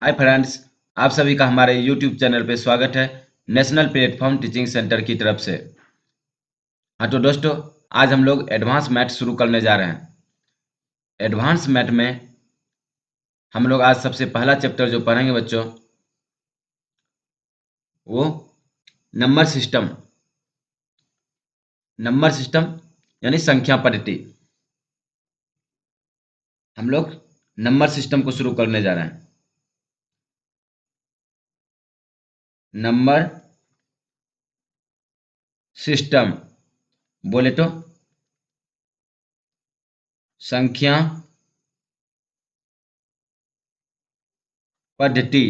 Hi friends, आप सभी का हमारे यूट्यूब चैनल पे स्वागत है नेशनल प्लेटफॉर्म टीचिंग सेंटर की तरफ से। हाँ तो दोस्तों, आज हम लोग एडवांस मैथ शुरू करने जा रहे हैं। एडवांस मैथ में हम लोग आज सबसे पहला चैप्टर जो पढ़ेंगे बच्चों, वो नंबर सिस्टम। नंबर सिस्टम यानी संख्या पद्धति। हम लोग नंबर सिस्टम को शुरू करने जा रहे हैं। नंबर सिस्टम बोले तो संख्या पद्धति।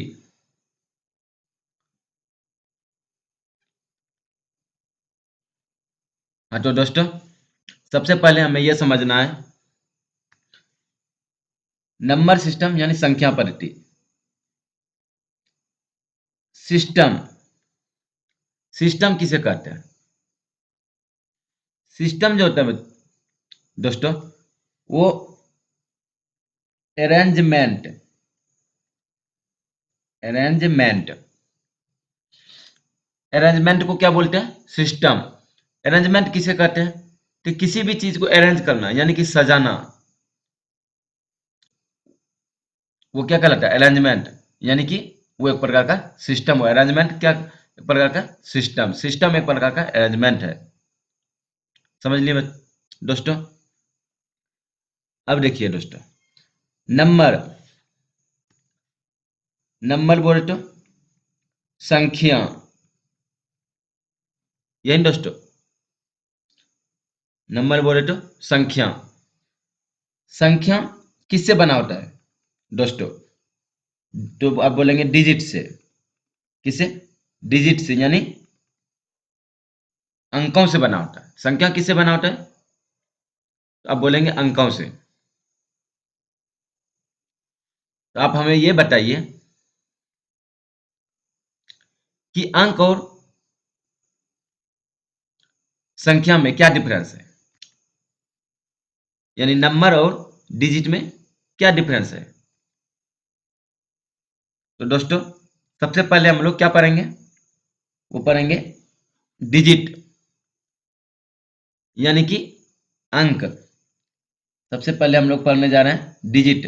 हाँ तो दोस्तों, सबसे पहले हमें यह समझना है नंबर सिस्टम यानी संख्या पद्धति। सिस्टम, सिस्टम किसे कहते हैं? सिस्टम जो होता है दोस्तों, वो अरेंजमेंट अरेंजमेंट अरेंजमेंट को क्या बोलते हैं? सिस्टम। अरेंजमेंट किसे कहते हैं? कि किसी भी चीज को अरेंज करना यानी कि सजाना, वो क्या कहलाता है? अरेंजमेंट। यानी कि वो एक प्रकार का सिस्टम है। अरेंजमेंट क्या? एक प्रकार का सिस्टम। सिस्टम एक प्रकार का अरेंजमेंट है। समझ लिए दोस्तों? अब देखिए दोस्तों, नंबर नंबर बोले तो संख्या। यही दोस्तों, नंबर बोले तो संख्या। संख्या किससे बना होता है दोस्तों? तो आप बोलेंगे डिजिट से। किससे? डिजिट से, यानी अंकों से बना होता है। संख्या किससे बना होता है? तो आप बोलेंगे अंकों से। तो आप हमें ये बताइए कि अंक और संख्या में क्या डिफरेंस है, यानी नंबर और डिजिट में क्या डिफरेंस है? तो दोस्तों, सबसे पहले हम लोग क्या पढ़ेंगे? वो पढ़ेंगे डिजिट यानी कि अंक। सबसे पहले हम लोग पढ़ने जा रहे हैं डिजिट।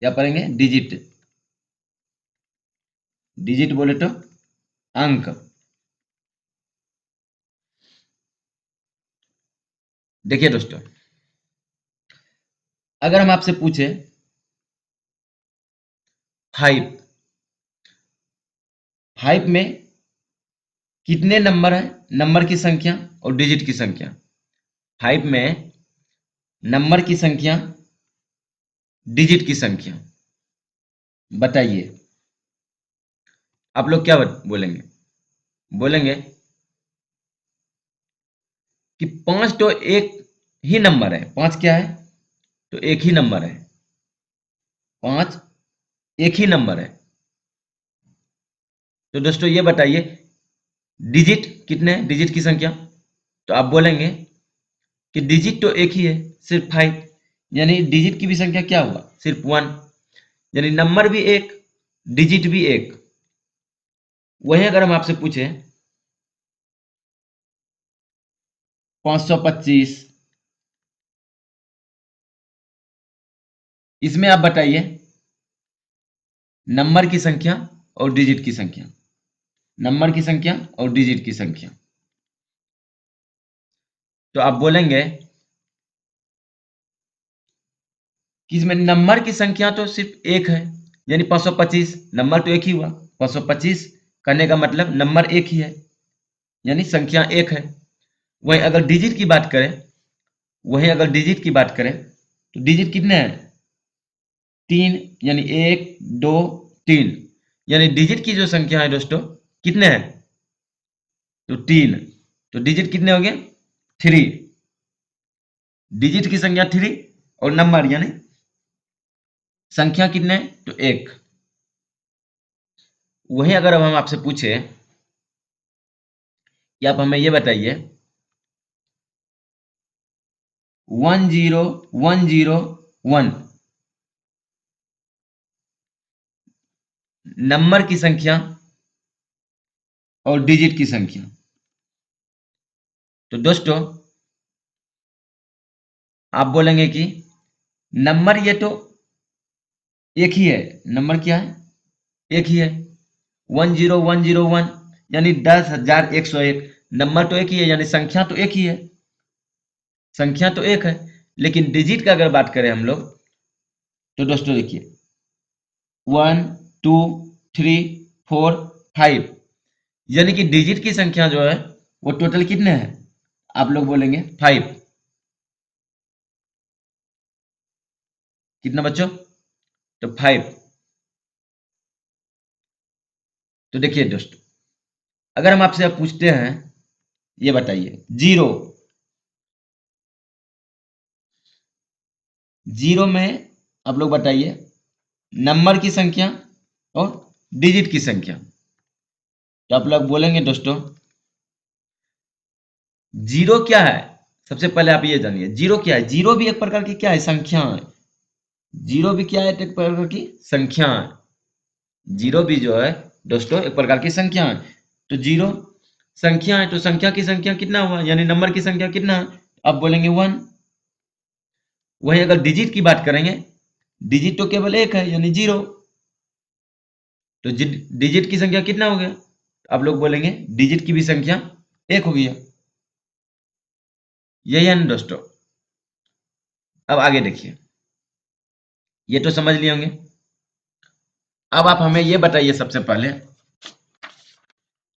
क्या पढ़ेंगे? डिजिट। डिजिट बोले तो अंक। देखिए दोस्तों, अगर हम आपसे पूछे 5, 5 में कितने नंबर है? नंबर की संख्या और डिजिट की संख्या। 5 में नंबर की संख्या, डिजिट की संख्या, बताइए। आप लोग क्या बोलेंगे? बोलेंगे कि 5 तो एक ही नंबर है। 5 क्या है? तो एक ही नंबर है। 5 एक ही नंबर है। तो दोस्तों ये बताइए, डिजिट कितने हैं? डिजिट की संख्या। तो आप बोलेंगे कि डिजिट तो एक ही है, सिर्फ 5। यानी डिजिट की भी संख्या क्या हुआ? सिर्फ 1। यानी नंबर भी एक, डिजिट भी एक। वहीं अगर हम आपसे पूछे 525, इसमें आप बताइए नंबर की संख्या और डिजिट की संख्या। नंबर की संख्या और डिजिट की संख्या। तो आप बोलेंगे कि इसमें नंबर की संख्या तो सिर्फ एक है, यानी 525। नंबर तो एक ही हुआ। 525 करने का मतलब नंबर एक ही है, यानी संख्या एक है। वहीं अगर डिजिट की बात करें वहीं अगर डिजिट की बात करें तो डिजिट कितने हैं? 3। यानी 1 2 3। यानी डिजिट की जो संख्या है दोस्तों, कितने हैं? तो 3। तो डिजिट कितने हो गए? 3। डिजिट की संख्या 3 और नंबर यानी संख्या कितने? तो 1। वहीं अगर अब हम आपसे पूछे कि आप हमें ये बताइए 1 0 1 0 1, नंबर की संख्या और डिजिट की संख्या। तो दोस्तों आप बोलेंगे कि नंबर ये तो एक ही है, नंबर क्या है, एक ही है, 10101 यानी 10,101। नंबर तो एक ही है यानी संख्या तो एक ही है, संख्या तो एक है। लेकिन डिजिट का अगर बात करें हम लोग, तो दोस्तों देखिए 1 2 3 4 5, यानी कि डिजिट की संख्या जो है वो टोटल कितने हैं, आप लोग बोलेंगे 5। कितना बच्चों, तो 5। तो देखिए दोस्तों, अगर हम आपसे अब पूछते हैं, ये बताइए जीरो, जीरो में आप लोग बताइए नंबर की संख्या और डिजिट की संख्या। तो आप लोग बोलेंगे दोस्तों जीरो क्या है, सबसे पहले आप ये जानिए जीरो क्या है। जीरो भी एक प्रकार की क्या है, संख्या है। जीरो भी क्या है, एक प्रकार की संख्या है। जीरो भी जो है दोस्तों एक प्रकार की संख्या है। तो जीरो संख्या है, तो संख्या की संख्या कितना हुआ, यानी नंबर की संख्या कितना है, आप बोलेंगे 1। वहीं अगर डिजिट की बात करेंगे, डिजिट तो केवल एक है यानी जीरो, तो डिजिट की संख्या कितना हो गया, आप लोग बोलेंगे डिजिट की भी संख्या एक हो गया। यही है ना दोस्तों। अब आगे देखिए, ये तो समझ लिए होंगे। अब आप हमें ये बताइए सबसे पहले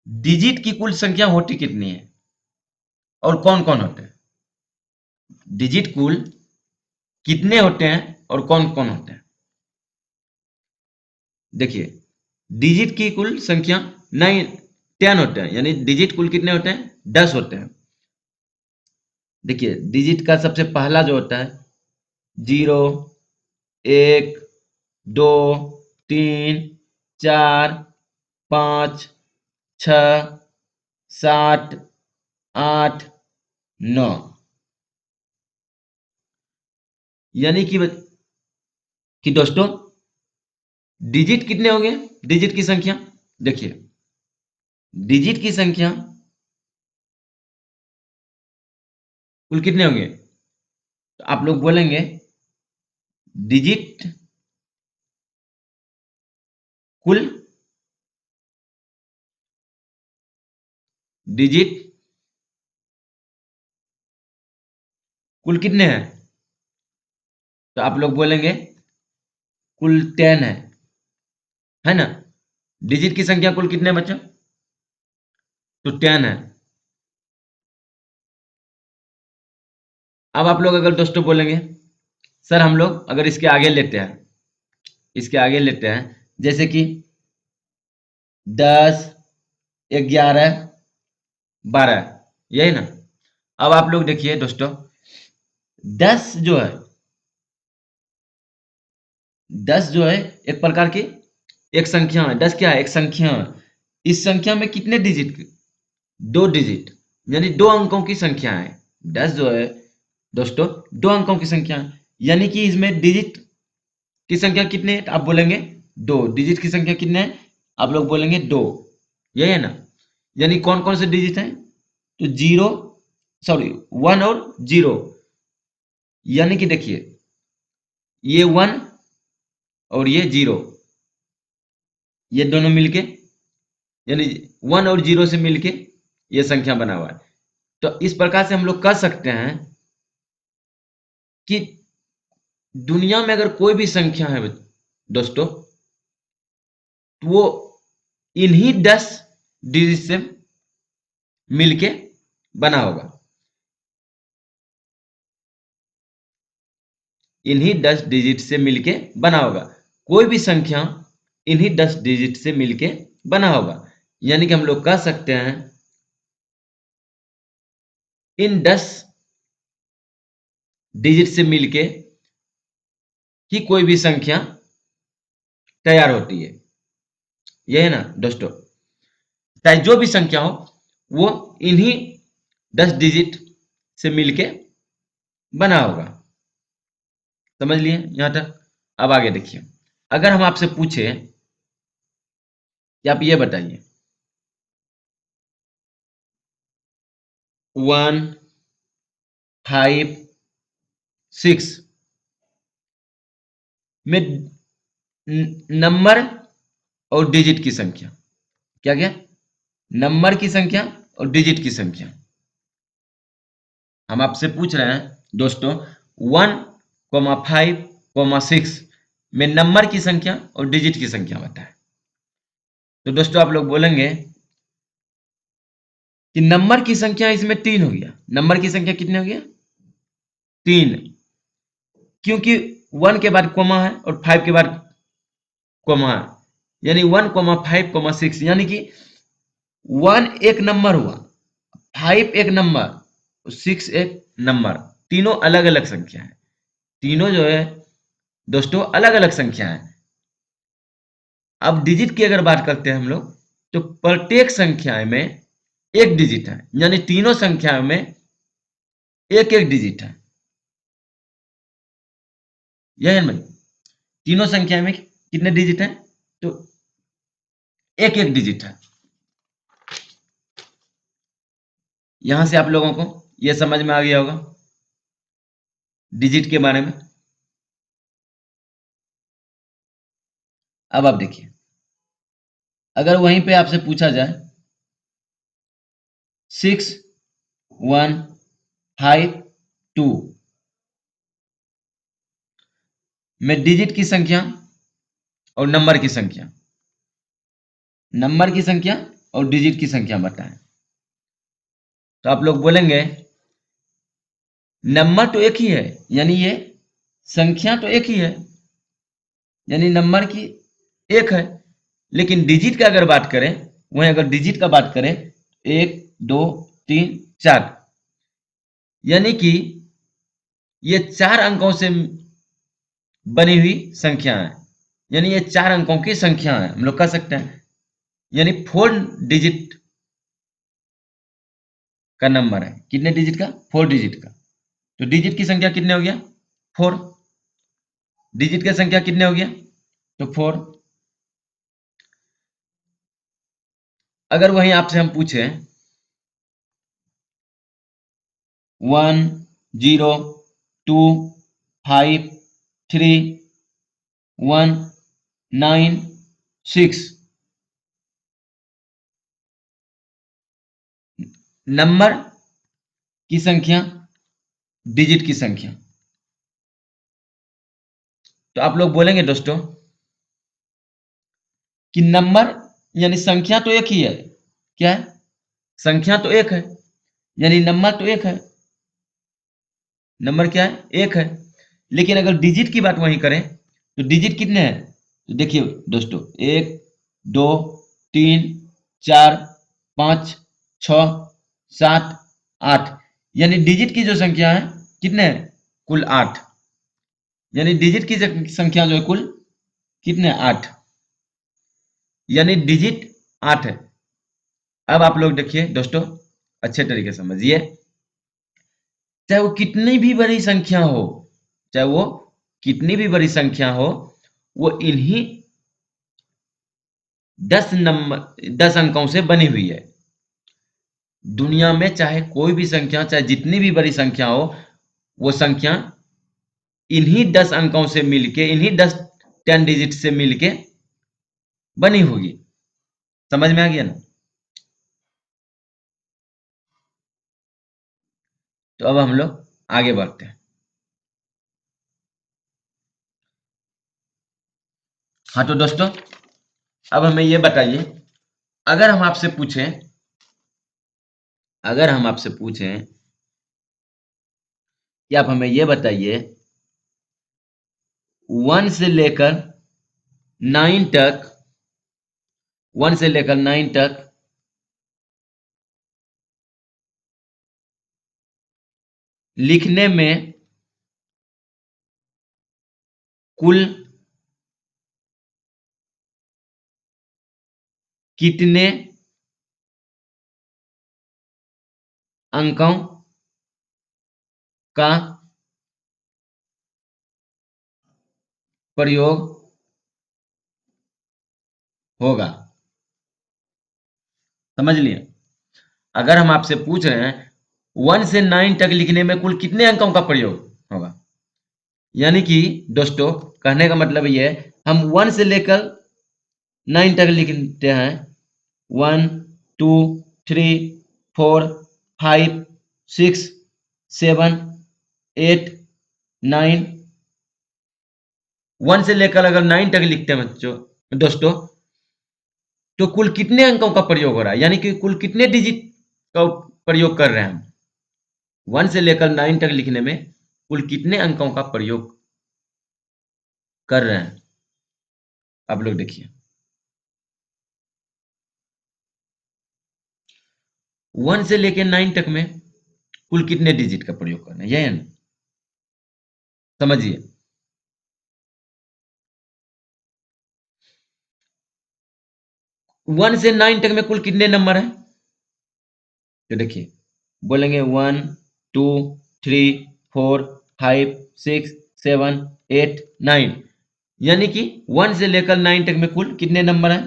डिजिट की कुल संख्या होती कितनी है और कौन कौन होते हैं। डिजिट कुल कितने होते हैं और कौन कौन होते हैं। देखिए डिजिट की कुल संख्या 10 होते हैं, यानी डिजिट कुल कितने होते हैं, 10 होते हैं। देखिए डिजिट का सबसे पहला जो होता है 0 1 2 3 4 5 6 7 8 9, यानी कि दोस्तों डिजिट कितने होंगे, डिजिट की संख्या देखिए, डिजिट की संख्या कुल कितने होंगे, तो आप लोग बोलेंगे डिजिट कुल, डिजिट कुल कितने हैं, तो आप लोग बोलेंगे कुल 10 है ना। डिजिट की संख्या कुल कितने हैं बच्चों, तो 10 है। अब आप लोग अगर दोस्तों बोलेंगे सर हम लोग अगर इसके आगे लेते हैं, इसके आगे लेते हैं जैसे कि 10 11 12, यही ना। अब आप लोग देखिए दोस्तों 10 जो है, 10 जो है एक प्रकार की एक संख्या है। 10 क्या है, एक संख्या है। इस संख्या में कितने डिजिट, 2 डिजिट, यानी 2 अंकों की संख्या है। 10 जो है दोस्तों 2 अंकों की संख्या है, यानी कि इसमें डिजिट की संख्या कितने हैं, आप बोलेंगे 2। डिजिट की संख्या कितने हैं, आप लोग बोलेंगे 2, यही है ना। यानी कौन कौन से डिजिट हैं, तो 0 सॉरी 1 और 0, यानी कि देखिए ये 1 और ये 0, ये दोनों मिलके यानी 1 और 0 से मिलके ये संख्या बना हुआ है। तो इस प्रकार से हम लोग कह सकते हैं कि दुनिया में अगर कोई भी संख्या है दोस्तों, तो वो इन्हीं 10 डिजिट से मिलके बना होगा। इन्हीं 10 डिजिट से मिलके बना होगा। कोई भी संख्या इन्हीं 10 डिजिट से मिलके बना होगा, यानी कि हम लोग कह सकते हैं इन 10 डिजिट से मिलके ही कोई भी संख्या तैयार होती है। यह है ना दोस्तों, चाहे जो भी संख्या हो वो इन्हीं 10 डिजिट से मिलके बना होगा। समझ लिए यहां तक। अब आगे देखिए, अगर हम आपसे पूछे कि आप ये बताइए 1, 5, 6 में नंबर और डिजिट की संख्या, क्या क्या, नंबर की संख्या और डिजिट की संख्या। हम आपसे पूछ रहे हैं दोस्तों 1, 5, 6 में नंबर की संख्या और डिजिट की संख्या बताएं। तो दोस्तों आप लोग बोलेंगे कि नंबर की संख्या इसमें 3 हो गया। नंबर की संख्या कितने हो गया? 3, क्योंकि 1 के बाद कोमा है और 5 के बाद कोमा है, यानी 1, 5, 6, यानी कि 1 एक नंबर हुआ, 5 एक नंबर, 6 एक नंबर, तीनों अलग अलग संख्या है। तीनों जो है दोस्तों अलग अलग संख्या है। अब डिजिट की अगर बात करते हैं हम लोग, तो प्रत्येक संख्या में एक डिजिट है, यानी तीनों संख्या में एक एक डिजिट है। यह है ना, तीनों संख्या में कितने डिजिट हैं? तो एक एक डिजिट है। यहां से आप लोगों को यह समझ में आ गया होगा डिजिट के बारे में। अब आप देखिए, अगर वहीं पे आपसे पूछा जाए 6, 1, 5, 2 में डिजिट की संख्या और नंबर की संख्या, नंबर की संख्या और डिजिट की संख्या बताएं, तो आप लोग बोलेंगे नंबर तो एक ही है, यानी ये संख्या तो एक ही है, यानी नंबर की एक है, लेकिन डिजिट का अगर बात करें, वहीं अगर डिजिट का बात करें 1, 2, 3, 4, यानी कि ये 4 अंकों से बनी हुई संख्या है, यानी ये 4 अंकों की संख्या है, हम लोग कह सकते हैं, यानी 4 डिजिट का नंबर है। कितने डिजिट का? 4 डिजिट का। तो डिजिट की संख्या कितने हो गया? 4। डिजिट की संख्या कितने हो गया? तो 4। अगर वहीं आपसे हम पूछे 1, 0, 2, 5, 3, 1, 9, 6 नंबर की संख्या, डिजिट की संख्या, तो आप लोग बोलेंगे दोस्तों कि नंबर यानी संख्या तो एक ही है। क्या है? संख्या तो एक है, यानी नंबर तो एक है। नंबर क्या है? एक है। लेकिन अगर डिजिट की बात वहीं करें, तो डिजिट कितने हैं? तो देखिए दोस्तों 1, 2, 3, 4, 5, 6, 7, 8, यानी डिजिट की जो संख्या है कितने हैं? कुल 8, यानी डिजिट की संख्या जो है कुल कितने? 8, यानी डिजिट 8 है। अब आप लोग देखिए दोस्तों, अच्छे तरीके से समझिए, चाहे वो कितनी भी बड़ी संख्या हो, चाहे वो कितनी भी बड़ी संख्या हो, वो इन्हीं 10 अंकों से बनी हुई है। दुनिया में चाहे कोई भी संख्या, चाहे जितनी भी बड़ी संख्या हो, वो संख्या इन्हीं 10 अंकों से मिलके, इन्हीं 10 डिजिट से मिलके बनी होगी। समझ में आ गया ना? तो अब हम लोग आगे बढ़ते हैं। हाँ तो दोस्तों, अब हमें ये बताइए, अगर हम आपसे पूछें, अगर हम आपसे पूछें कि आप हमें ये बताइए 1 से लेकर 9 तक, 1 से लेकर 9 तक लिखने में कुल कितने अंकों का प्रयोग होगा? समझ लिए। अगर हम आपसे पूछ रहे हैं 1 से 9 तक लिखने में कुल कितने अंकों का प्रयोग होगा, यानी कि दोस्तों कहने का मतलब ये है हम 1 से लेकर 9 तक लिखते हैं 1 2 3 4 5 6 7 8 9 1 से लेकर अगर 9 तक लिखते हैं बच्चों दोस्तों, तो कुल कितने अंकों का प्रयोग हो रहा है, यानी कि कुल कितने डिजिट का प्रयोग कर रहे हैं हम 1 से लेकर 9 तक लिखने में कुल कितने अंकों का प्रयोग कर रहे हैं। आप लोग देखिए 1 से लेकर 9 तक में कुल कितने डिजिट का प्रयोग करना है, यह है ना, समझिए। 1 से 9 तक में कुल कितने नंबर हैं, तो देखिए बोलेंगे 1 2 3 4 5 6 7 8 9, यानी कि 1 से लेकर 9 तक में कुल कितने नंबर हैं,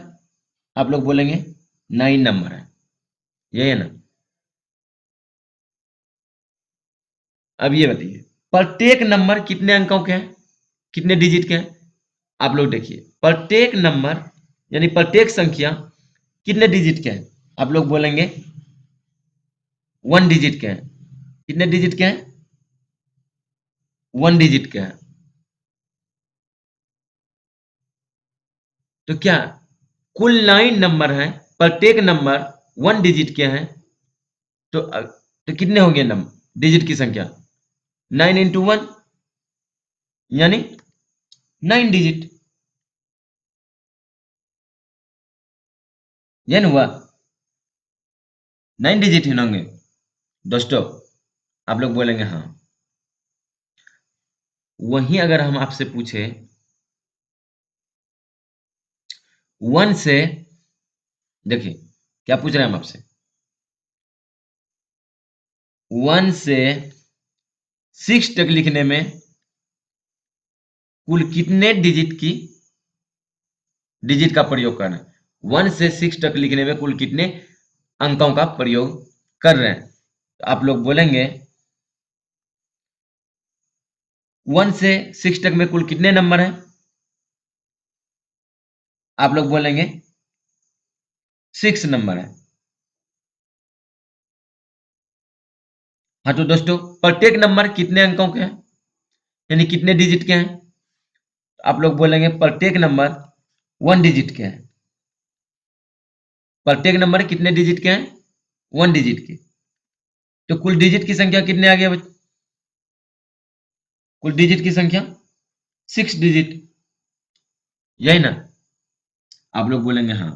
आप लोग बोलेंगे 9 नंबर है, यही है ना। अब ये बताइए प्रत्येक नंबर कितने अंकों के हैं, कितने डिजिट के हैं, आप लोग देखिए प्रत्येक नंबर यानी प्रत्येक संख्या कितने डिजिट के हैं, आप लोग बोलेंगे 1 डिजिट के हैं। कितने डिजिट के हैं, 1 डिजिट के हैं। तो क्या कुल 9 नंबर हैं, प्रत्येक नंबर 1 डिजिट के हैं, तो कितने होंगे नंबर डिजिट की संख्या 9 इंटू 1 यानी 9 डिजिट, ये ना हुआ 9 डिजिट ही होंगे दोस्तों, आप लोग बोलेंगे हाँ। वहीं अगर हम आपसे पूछे 1 से, देखिए क्या पूछ रहे हैं हम आपसे 1 से 6 तक लिखने में कुल कितने डिजिट का प्रयोग करना है, 1 से 6 तक लिखने में कुल कितने अंकों का प्रयोग कर रहे हैं, तो आप लोग बोलेंगे 1 से 6 तक में कुल कितने नंबर हैं, आप लोग बोलेंगे 6 नंबर है। हाँ तो दोस्तों प्रत्येक नंबर कितने अंकों के हैं, यानी कितने डिजिट के हैं, आप लोग बोलेंगे प्रत्येक नंबर 1 डिजिट के हैं। प्रत्येक नंबर कितने डिजिट के हैं, 1 डिजिट के। तो कुल डिजिट की संख्या कितने आ गया बच्चों, कुल डिजिट की संख्या 6 डिजिट, यही ना, आप लोग बोलेंगे हाँ।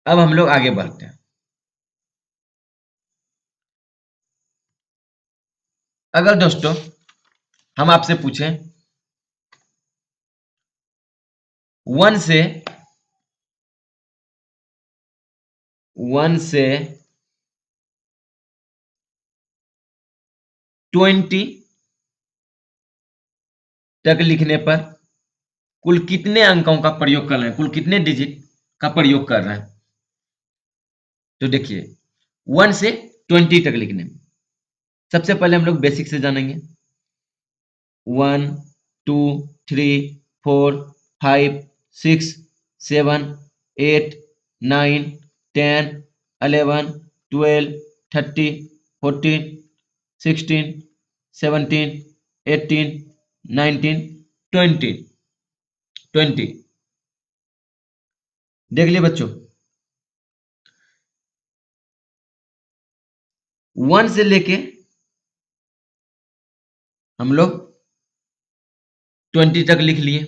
अब हम लोग आगे बढ़ते हैं। अगर दोस्तों हम आपसे पूछें 1 से 20 तक लिखने पर कुल कितने अंकों का प्रयोग कर रहे हैं, कुल कितने डिजिट का प्रयोग कर रहे हैं, तो देखिए 1 से 20 तक लिखने में सबसे पहले हम लोग बेसिक से जानेंगे 1 2 3 4 5 6 7 8 9 10 11 12 13 14 16 17 18 19 20 20, देख लिए बच्चों 1 से लेके हम लोग 20 तक लिख लिए।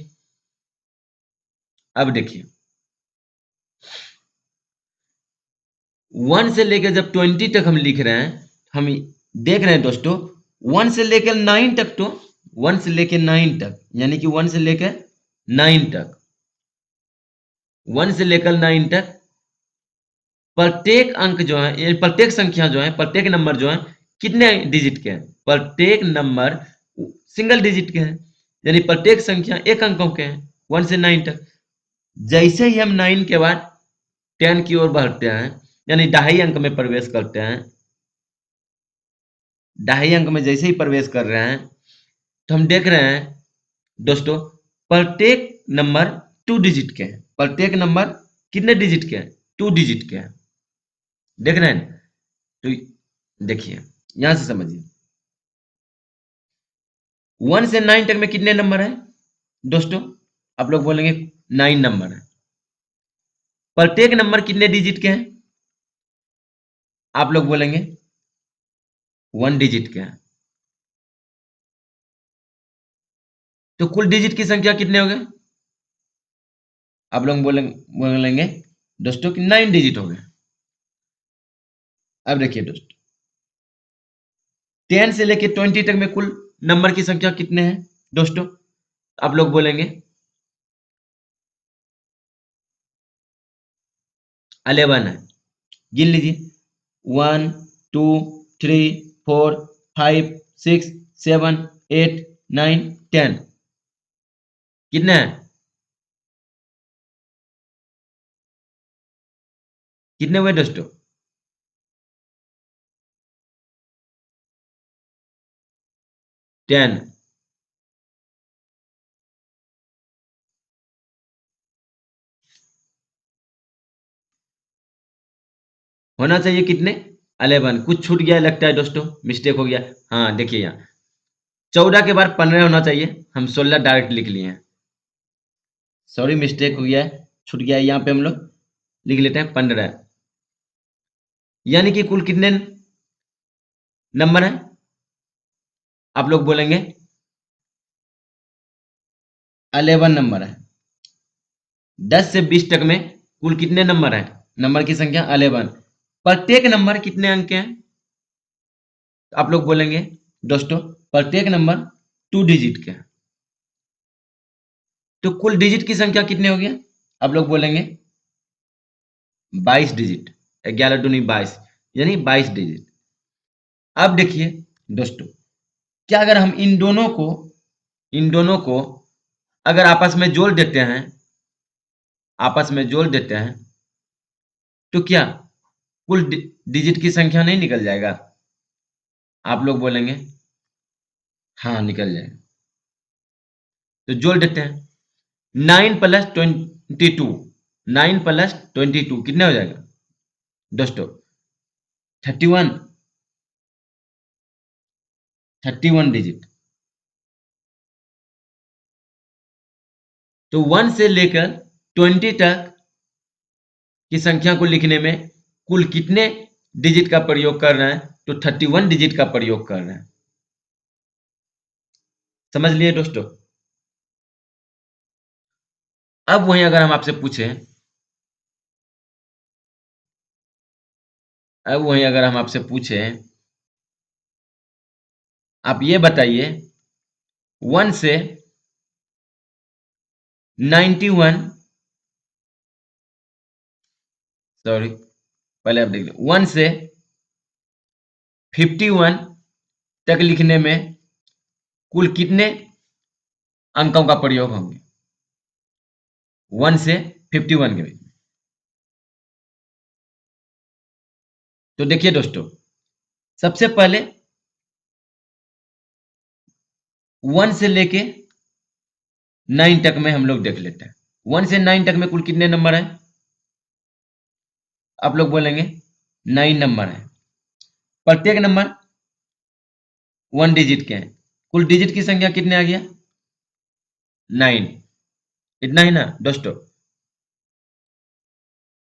अब देखिए 1 से लेकर जब 20 तक हम लिख रहे हैं, हम देख रहे हैं दोस्तों 1 से लेकर 9 तक, तो 1 से लेकर 9 तक यानी कि 1 से लेकर 9 तक, 1 से लेकर 9 तक प्रत्येक अंक जो है, ये प्रत्येक संख्या जो है, प्रत्येक नंबर जो है कितने डिजिट के हैं, प्रत्येक नंबर सिंगल डिजिट के हैं, यानी प्रत्येक संख्या एक अंकों के हैं, 1 से 9 तक। जैसे ही हम 9 के बाद 10 की ओर बढ़ते हैं, यानी 2.5 अंक में प्रवेश करते हैं, 2.5 अंक में जैसे ही प्रवेश कर रहे हैं, तो हम देख रहे हैं दोस्तों, प्रत्येक नंबर 2 डिजिट के हैं। प्रत्येक नंबर कितने डिजिट के हैं? 2 डिजिट के हैं। देख रहे हैं? तो देखिए, यहां से समझिए, 1 से 9 तक में कितने नंबर हैं दोस्तों? आप लोग बोलेंगे 9 नंबर है। प्रत्येक नंबर कितने डिजिट के हैं? आप लोग बोलेंगे 1 डिजिट के हैं। तो कुल डिजिट की संख्या कितने हो गए? आप लोग बोलेंगे दोस्तों कि 9 डिजिट हो गए। अब देखिए दोस्तों, 10 से लेके 20 तक में कुल नंबर की संख्या कितने हैं दोस्तों? आप लोग बोलेंगे 11 है। गिन लीजिए, 1 2 3 4 5 6 7 8 9 10। कितने हैं? कितने हुए दोस्तों? 10। होना चाहिए कितने? 11। कुछ छूट गया लगता है दोस्तों, मिस्टेक हो गया। हाँ देखिए, यहाँ 14 के बाद 15 होना चाहिए, हम 16 डायरेक्ट लिख लिए हैं। सॉरी, मिस्टेक हो गया है, छूट गया है। यहाँ पे हम लोग लिख लेते हैं 15। यानी कि कुल कितने नंबर हैं? आप लोग बोलेंगे 11 नंबर है। 10 से 20 तक में कुल कितने नंबर हैं? नंबर की संख्या 11। प्रत्येक नंबर कितने अंक के हैं? आप लोग बोलेंगे दोस्तों, प्रत्येक नंबर 2 डिजिट के हैं। तो कुल डिजिट की संख्या कितने हो गया? आप लोग बोलेंगे 22 डिजिट। 11 दूनी 22, यानी 22 डिजिट। अब देखिए दोस्तों, क्या अगर हम इन दोनों को अगर आपस में जोड़ देते हैं, तो क्या कुल डिजिट की संख्या नहीं निकल जाएगा? आप लोग बोलेंगे हाँ, निकल जाएगा। तो जोड़ देते हैं, 9 प्लस 22, 9 प्लस 22 कितने हो जाएगा दोस्तों? 31। 31 डिजिट। तो 1 से लेकर 20 तक की संख्या को लिखने में कुल कितने डिजिट का प्रयोग कर रहे हैं? तो 31 डिजिट का प्रयोग कर रहे हैं। समझ लिए दोस्तों? अब वहीं अगर हम आपसे पूछें, आप ये बताइए, 1 से 91, सॉरी पहले आप देख लीजिए, 1 से 51 तक लिखने में कुल कितने अंकों का प्रयोग होंगे? 1 से 51 के बीच। तो देखिए दोस्तों, सबसे पहले 1 से लेके 9 तक में हम लोग देख लेते हैं। 1 से 9 तक में कुल कितने नंबर हैं? आप लोग बोलेंगे 9 नंबर है। प्रत्येक नंबर 1 डिजिट के हैं। कुल डिजिट की संख्या कितने आ गया? 9। इतना ही ना दोस्तों?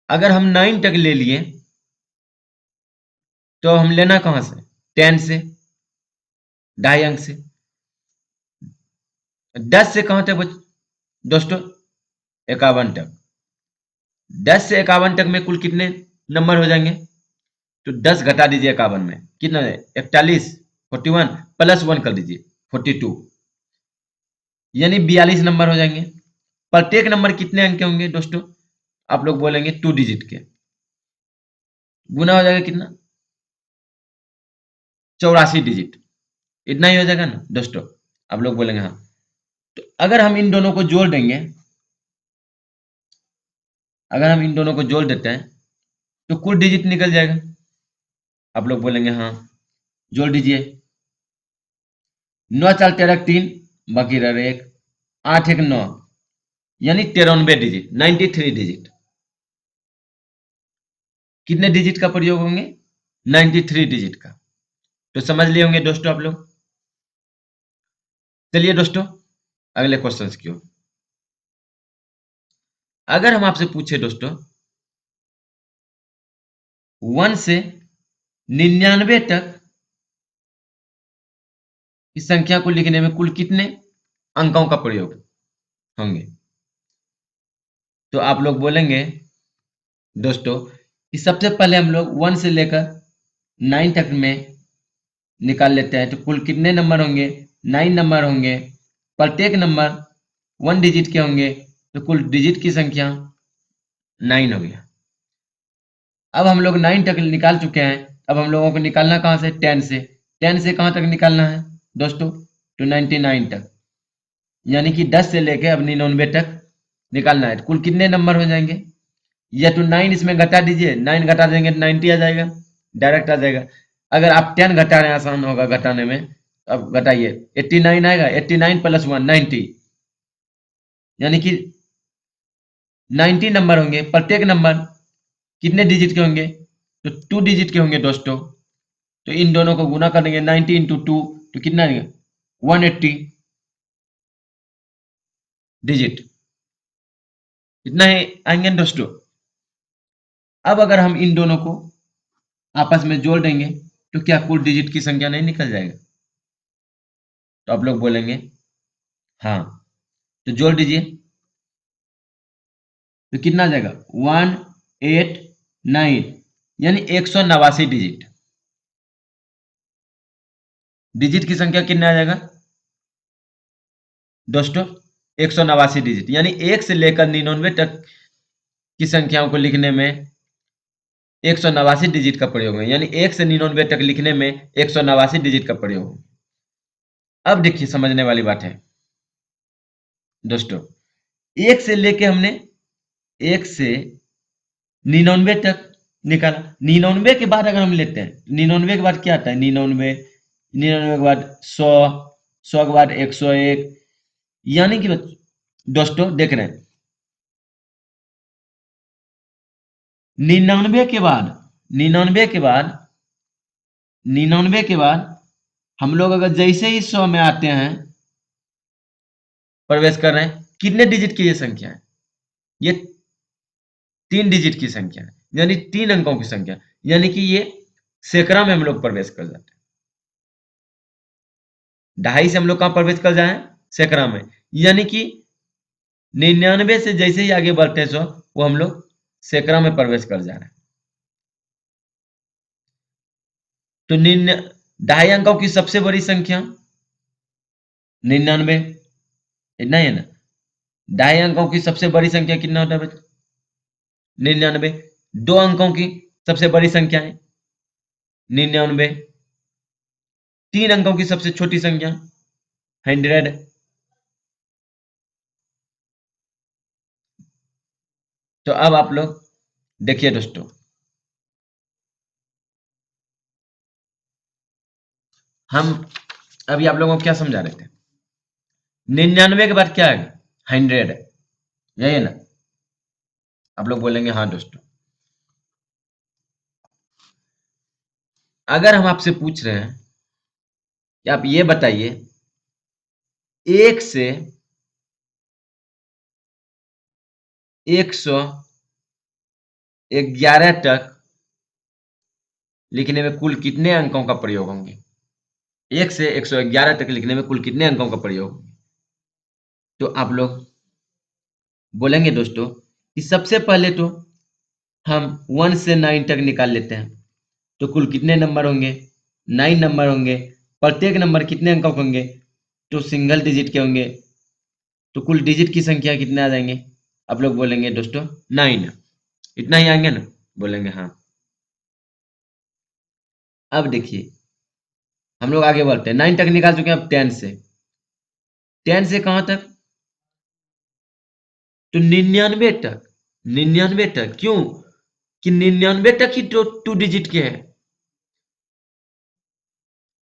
अगर हम 9 तक ले लिए, तो हम लेना कहां से? 10 से, 2.5 अंक से। 10 से कहां तक दोस्तों? 51 तक। 10 से 51 तक में कुल कितने नंबर हो जाएंगे? तो 10 घटा दीजिए 51 में, कितना है? 41, 41 प्लस 1 कर दीजिए, 42, यानी 42 नंबर हो जाएंगे। प्रत्येक नंबर कितने अंक के होंगे दोस्तों? आप लोग बोलेंगे 2 डिजिट के। गुना हो जाएगा कितना? 84 डिजिट। इतना ही हो जाएगा ना दोस्तों? आप लोग बोलेंगे हाँ। तो अगर हम इन दोनों को जोड़ देंगे, अगर हम इन दोनों को जोड़ देते हैं तो कुल डिजिट निकल जाएगा। आप लोग बोलेंगे हाँ, जोड़ दीजिए। 9 4 13 3 बाकी रह रहे 1, 8 1 9 यानी 93 डिजिट, 93 डिजिट। कितने डिजिट का प्रयोग होंगे? 93 डिजिट का। तो समझ लिए होंगे दोस्तों आप लोग। चलिए दोस्तों अगले क्वेश्चन की ओर। अगर हम आपसे पूछे दोस्तों 1 से 99 तक इस संख्या को लिखने में कुल कितने अंकों का प्रयोग होंगे, तो आप लोग बोलेंगे दोस्तों कि सबसे पहले हम लोग 1 से लेकर 9 तक में निकाल लेते हैं। तो कुल कितने नंबर होंगे? 9 नंबर होंगे। प्रत्येक नंबर 1 डिजिट के होंगे, तो कुल डिजिट की संख्या 9 हो गया। अब हम लोग 9 तक निकाल चुके हैं। अब हम लोगों को निकालना कहाँ से? 10 से। 10 से कहाँ तक निकालना है दोस्तों? तो 99 तक, यानी कि 10 से लेके अब 99 तक निकालना है। कुल कितने नंबर हो जाएंगे? या तो 9 इसमें घटा दीजिए, 9 घटा देंगे तो 90 आ जाएगा, डायरेक्ट आ जाएगा। अगर आप 10 घटा रहे हैं, आसान होगा घटाने में। अब घटाइए, 89 आएगा, 89 प्लस 1 90, यानी कि 90 नंबर होंगे। प्रत्येक नंबर कितने डिजिट के होंगे? तो 2 डिजिट के होंगे दोस्तों। तो इन दोनों को गुना कर देंगे, 90 इंटू 2 तो कितना आएगा? 180 डिजिट। इतना ही आएंगे दोस्तों। अब अगर हम इन दोनों को आपस में जोड़ देंगे तो क्या कुल डिजिट की संख्या नहीं निकल जाएगा? तो आप लोग बोलेंगे हाँ। तो जोड़ दीजिए, तो कितना आ जाएगा? 189 यानी 189 डिजिट। डिजिट की संख्या कितना आ जाएगा दोस्तों? 189 डिजिट, यानी 1 से लेकर 99 तक की संख्याओं को लिखने में 189 डिजिट का प्रयोग है। यानी 1 से 99 तक लिखने में 189 डिजिट का प्रयोग है। अब देखिए समझने वाली बात है दोस्तों, 1 से लेके हमने 1 से 99 तक निकाला। 99 के बाद अगर हम लेते हैं, 99 के बाद क्या आता है? 99, 99 के बाद 100, 100 के बाद 101, यानी कि दोस्तों देख रहे हैं 99 के बाद 99 के बाद 99 के बाद हम लोग अगर जैसे ही 100 में आते हैं, प्रवेश कर रहे हैं, कितने डिजिट की ये संख्या है? ये 3 डिजिट की संख्या है, यानी 3 अंकों की संख्या, यानी कि ये सैकड़ा में हम लोग प्रवेश कर जाते हैं। 2.5 से हम लोग कहाँ प्रवेश कर जाए? सैकड़ा में। यानी कि 99 से जैसे ही आगे बढ़ते हैं 100, वो हम लोग सैकड़ा में प्रवेश कर जा रहे हैं। तो 2.5 अंकों की सबसे बड़ी संख्या 99, इतना ही है ना। 2.5 अंकों की सबसे बड़ी संख्या कितना होता है बच्चा? 99। 2 अंकों की सबसे बड़ी संख्या है 99। 3 अंकों की सबसे छोटी संख्या 100। तो अब आप लोग देखिए दोस्तों, हम अभी आप लोगों को क्या समझा रहे थे? 99 के बाद क्या है? 100, यही है ना। आप लोग बोलेंगे हाँ दोस्तों। अगर हम आपसे पूछ रहे हैं कि आप ये बताइए 1 से 111 तक लिखने में कुल कितने अंकों का प्रयोग होंगे? 1 से 111 तक लिखने में कुल कितने अंकों का प्रयोग होंगे? तो आप लोग बोलेंगे दोस्तों कि सबसे पहले तो हम 1 से 9 तक निकाल लेते हैं। तो कुल कितने नंबर होंगे? 9 नंबर होंगे। प्रत्येक नंबर कितने अंकों के होंगे? तो सिंगल डिजिट के होंगे। तो कुल डिजिट की संख्या कितने आ जाएंगे? आप लोग बोलेंगे दोस्तों 9। इतना ही आएंगे ना? बोलेंगे हाँ। अब देखिए हम लोग आगे बढ़ते हैं। 9 तक निकाल चुके हैं, अब 10 से। 10 से कहां तक? तो 99 तक। 99 तक क्यों? कि 99 तक ही टू डिजिट के है।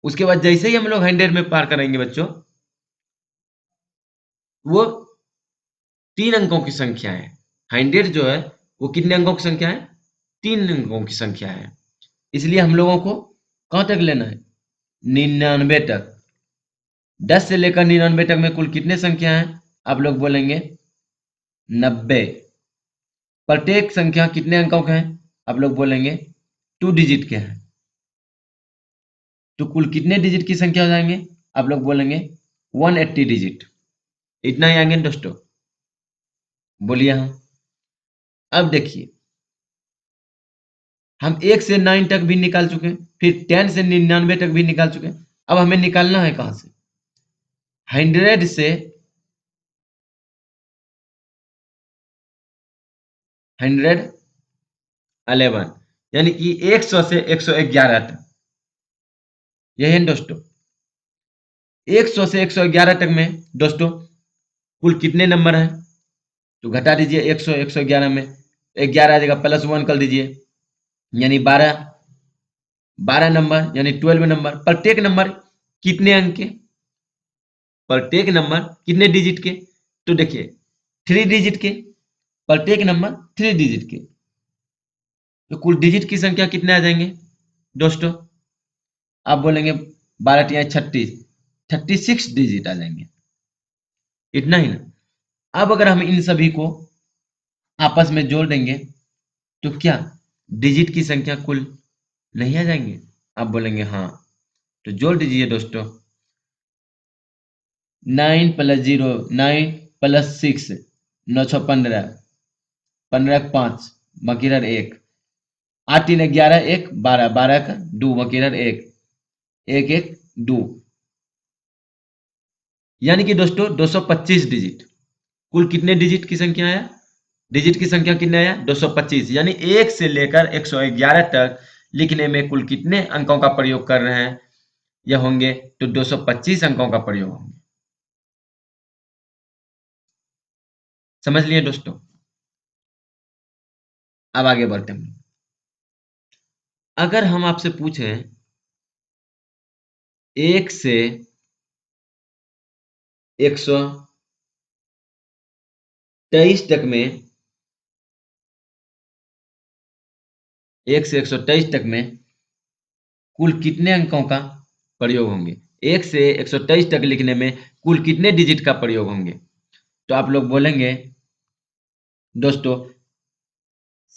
उसके बाद जैसे ही हम लोग 100 में पार करेंगे बच्चों, वो 3 अंकों की संख्या है। 100 जो है वो कितने अंकों की संख्या है? 3 अंकों की संख्या है। इसलिए हम लोगों को कहां तक लेना है? 99 तक। 10 से लेकर 99 तक में कुल कितने संख्या हैं? आप लोग बोलेंगे 90। प्रत्येक संख्या कितने अंकों के हैं? आप लोग बोलेंगे 2 डिजिट के हैं। तो कुल कितने डिजिट की संख्या हो जाएंगे? आप लोग बोलेंगे 180 डिजिट। इतना ही आएंगे दोस्तों। बोलिए हाँ। अब देखिए, हम 1 से 9 तक भी निकाल चुके हैं, फिर 10 से 99 तक भी निकाल चुके हैं। अब हमें निकालना है कहां से? 100 से 111, यानी कि 100 से 111 तक। यही है दोस्तों। 100 से 111 तक में दोस्तों कुल कितने नंबर हैं? तो घटा दीजिए 100 111 में 11 आ जाएगा, प्लस 1 कर दीजिए, यानी 12। 12 नंबर यानी 12 नंबर। प्रत्येक नंबर कितने अंक के? प्रत्येक नंबर कितने डिजिट के? तो देखिए 3 डिजिट के। प्रत्येक नंबर 3 डिजिट के। तो कुल डिजिट की संख्या कितने आ जाएंगे दोस्तों? आप बोलेंगे 12 तिया 36, 36 डिजिट आ जाएंगे। इतना ही ना। अब अगर हम इन सभी को आपस में जोड़ देंगे तो क्या डिजिट की संख्या कुल नहीं आ जाएंगे? आप बोलेंगे हाँ। तो जोड़ दीजिए दोस्तों। 9 + 0 9 + 6 9 6 15 15 5 मकीरर 1 8 3 11 1 12 12 का 2 मकीरर 1 1 1 2, यानी कि दोस्तों 225 डिजिट। कुल कितने डिजिट की संख्या आया? डिजिट की संख्या कितने आया? 225। यानी 1 से लेकर 111 तक लिखने में कुल कितने अंकों का प्रयोग कर रहे हैं? यह होंगे तो 225 अंकों का प्रयोग होंगे। समझ लिए दोस्तों? अब आगे बढ़ते हैं। अगर हम आपसे पूछें 1 से 123 तक में, 1 से 123 तक में कुल कितने अंकों का प्रयोग होंगे? 1 से 123 तक लिखने में कुल कितने डिजिट का प्रयोग होंगे? तो आप लोग बोलेंगे दोस्तों,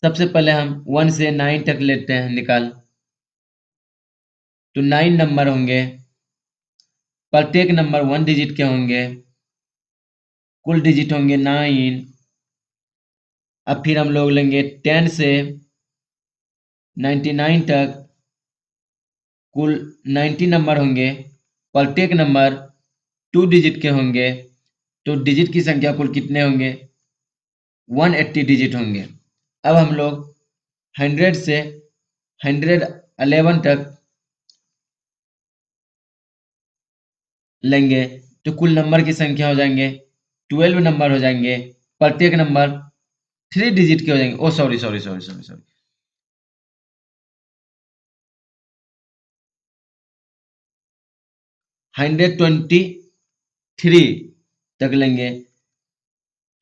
सबसे पहले हम 1 से 9 तक लेते हैं निकाल। तो 9 नंबर होंगे। प्रत्येक नंबर 1 डिजिट के होंगे। कुल डिजिट होंगे 9। अब फिर हम लोग लेंगे 10 से 99 तक। कुल 90 नंबर होंगे। प्रत्येक नंबर 2 डिजिट के होंगे। तो डिजिट की संख्या कुल कितने होंगे? 180 डिजिट होंगे। अब हम लोग 100 से 111 तक लेंगे तो कुल नंबर की संख्या हो जाएंगे 12 नंबर हो जाएंगे। प्रत्येक नंबर 3 डिजिट के हो जाएंगे। Oh sorry sorry sorry sorry sorry, 123 तक लेंगे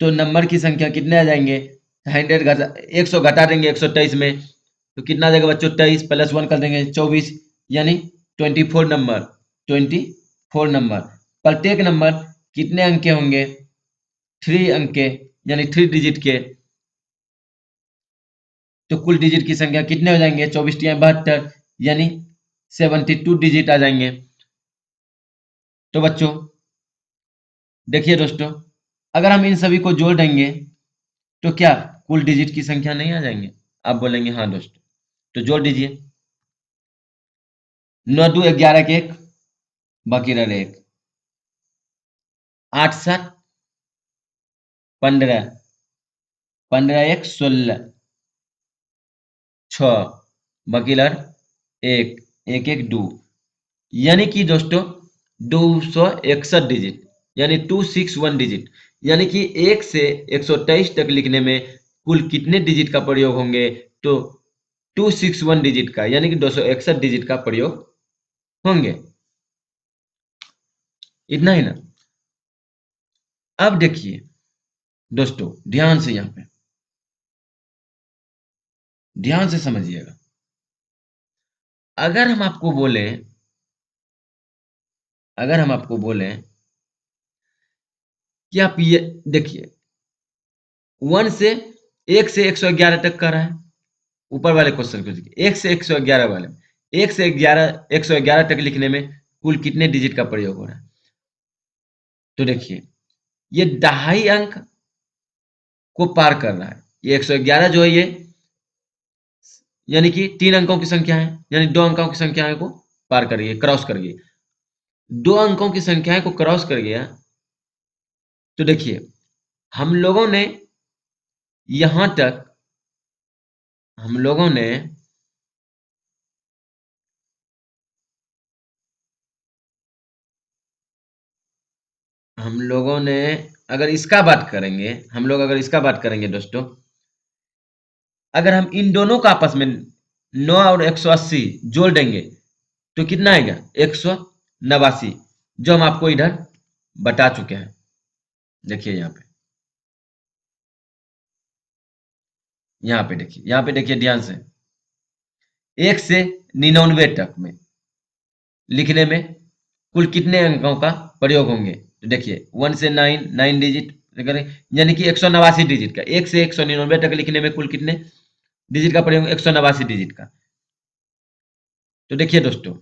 तो नंबर की संख्या कितने आ जाएंगे? 100 घटा देंगे 123 में तो कितना आ जाएगा बच्चों? 23 प्लस 1 कर देंगे 24, यानी 24 नंबर। 24 नंबर। प्रत्येक नंबर कितने अंक के होंगे? 3 अंक के, यानी 3 डिजिट के। तो कुल डिजिट की संख्या कितने हो जाएंगे? 24 तिया 72, यानी 72 डिजिट आ जाएंगे। तो बच्चों देखिए दोस्तों, अगर हम इन सभी को जोड़ देंगे तो क्या कुल डिजिट की संख्या नहीं आ जाएंगे? आप बोलेंगे हाँ दोस्तों। तो जोड़ दीजिए। 9 2 11 के 1 बाकी रह 1, 8 7 15 15 1 16 6 बाकी रह 1 1 1 2, यानी कि दोस्तों 261 डिजिट, यानी 261 डिजिट। यानी कि 1 से 123 तक लिखने में कुल कितने डिजिट का प्रयोग होंगे, तो 261 डिजिट का, यानी कि 261 डिजिट का प्रयोग होंगे। इतना ही ना। अब देखिए दोस्तों, ध्यान से यहां पे ध्यान से समझिएगा। अगर हम आपको बोले अगर हम आपको बोले कि आप ये देखिए, 1 से 1 से 111 तक का रहा है, ऊपर वाले क्वेश्चन को देखिए, 1 से 111 वाले, 1 से 111 तक लिखने में कुल कितने डिजिट का प्रयोग हो रहा है। तो देखिए, ये दहाई अंक को पार कर रहा है। ये 111 जो है, ये यानी कि 3 अंकों की संख्या है, यानी 2 अंकों की संख्या को पार कर गई, क्रॉस कर गई। 2 अंकों की संख्याएं को क्रॉस कर गया। तो देखिए, हम लोगों ने यहां तक हम लोगों ने हम लोगों ने अगर इसका बात करेंगे, अगर इसका बात करेंगे दोस्तों, अगर हम इन दोनों का आपस में 9 और 180 जोड़ देंगे तो कितना आएगा, 189, जो हम आपको इधर बता चुके हैं। देखिए यहाँ पे देखिए ध्यान से, 1 से 99 तक में लिखने में कुल कितने अंकों का प्रयोग होंगे। तो देखिए 1 से 9 डिजिट करें, यानी कि 189 डिजिट का, 1 से 199 तक लिखने में कुल कितने डिजिट का प्रयोग, 189 डिजिट का। तो देखिए दोस्तों,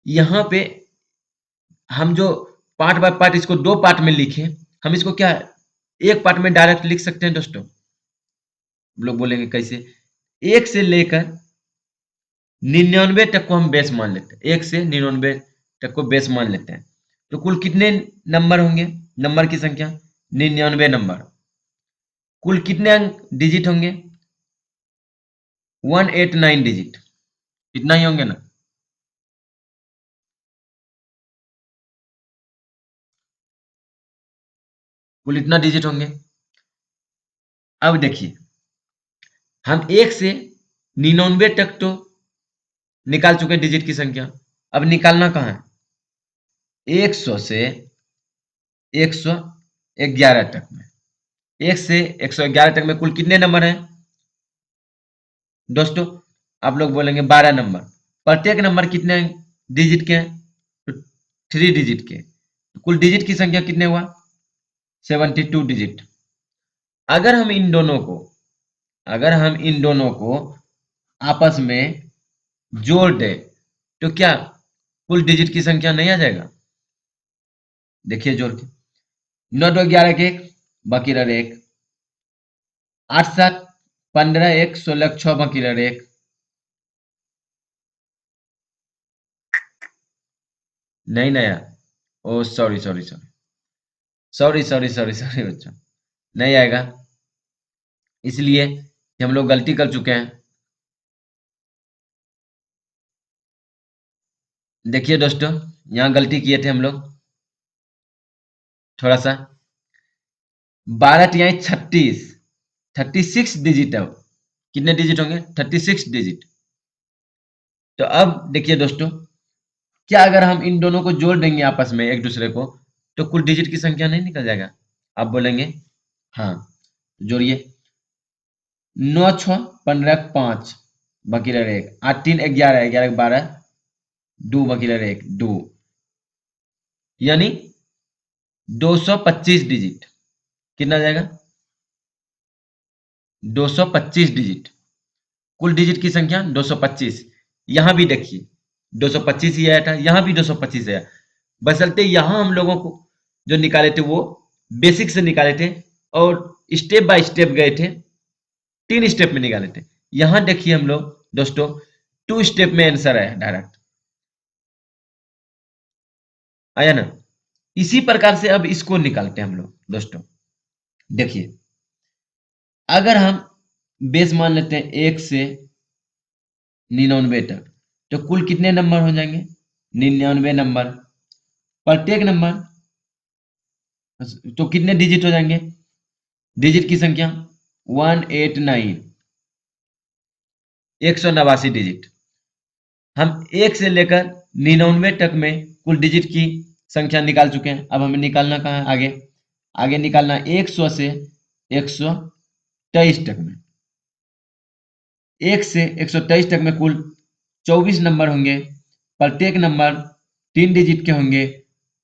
यहाँ पे हम जो पार्ट बाय पार्ट इसको 2 पार्ट में लिखे, हम इसको क्या एक पार्ट में डायरेक्ट लिख सकते हैं दोस्तों। लोग बोलेंगे कैसे, 1 से लेकर 99 तक को हम बेस मान लेते हैं, 1 से 99 तक को बेस मान लेते हैं। तो कुल कितने नंबर होंगे, नंबर की संख्या 99 नंबर। कुल कितने अंक डिजिट होंगे, 189 डिजिट, इतना ही होंगे ना। कुल इतना डिजिट होंगे। अब देखिए, हम 1 से 99 तक तो निकाल चुके डिजिट की संख्या। अब निकालना कहाँ है, 100 से 111 तक में, 1 से 111 तक में कुल कितने नंबर हैं दोस्तों। आप लोग बोलेंगे 12 नंबर। प्रत्येक नंबर कितने डिजिट के हैं, तो 3 डिजिट के। कुल डिजिट की संख्या कितने हुआ, 72 डिजिट। अगर हम इन दोनों को अगर हम इन दोनों को आपस में जोड़ दें तो क्या कुल डिजिट की संख्या नहीं आ जाएगा। देखिए जोड़ के, 9 2 11 के 1, बाकी रह 1, 8 7 15 1 16 6, बाकी रह 1। नहीं नया, oh sorry sorry sorry sorry sorry sorry sorry बच्चों, नहीं आएगा, इसलिए कि हम लोग गलती कर चुके हैं। देखिए दोस्तों, यहाँ गलती किए थे हम लोग थोड़ा सा। 12 तिहाई 36, 36 डिजिट है। कितने डिजिट होंगे, 36 डिजिट। तो अब देखिए दोस्तों, क्या अगर हम इन दोनों को जोड़ देंगे आपस में एक दूसरे को, तो कुल डिजिट की संख्या नहीं निकल जाएगा। आप बोलेंगे हाँ, जोड़िए, 9 6 15 5, बाकी रह 1, 8 3 11, 11 12, 2 बाकी रह 1 2, यानी 225 डिजिट। कितना जाएगा, 225 डिजिट। कुल डिजिट की संख्या 225। यहां भी देखिए 225 ही आया था, यहां भी 225 आया। बशर्ते यहां हम लोगों को जो निकाले थे वो बेसिक से निकाले थे और स्टेप बाय स्टेप गए थे, 3 स्टेप में निकाले थे। यहां देखिए हम लोग दोस्तों 2 स्टेप में आंसर आया डायरेक्ट, आया ना। इसी प्रकार से अब इसको निकालते हैं हम लोग दोस्तों। देखिए, अगर हम बेस मान लेते हैं 1 से 99 तक, तो कुल कितने नंबर हो जाएंगे, 99 नंबर। प्रत्येक नंबर तो कितने डिजिट हो जाएंगे? डिजिट की संख्या 189, 189 डिजिट। हम 1 से लेकर 99 तक में कुल डिजिट की संख्या निकाल चुके हैं। अब हमें निकालना कहाँ है? आगे आगे निकालना 100 से 123 तक में। 1 से 123 तक में कुल 24 नंबर होंगे। प्रत्येक नंबर 3 डिजिट के होंगे,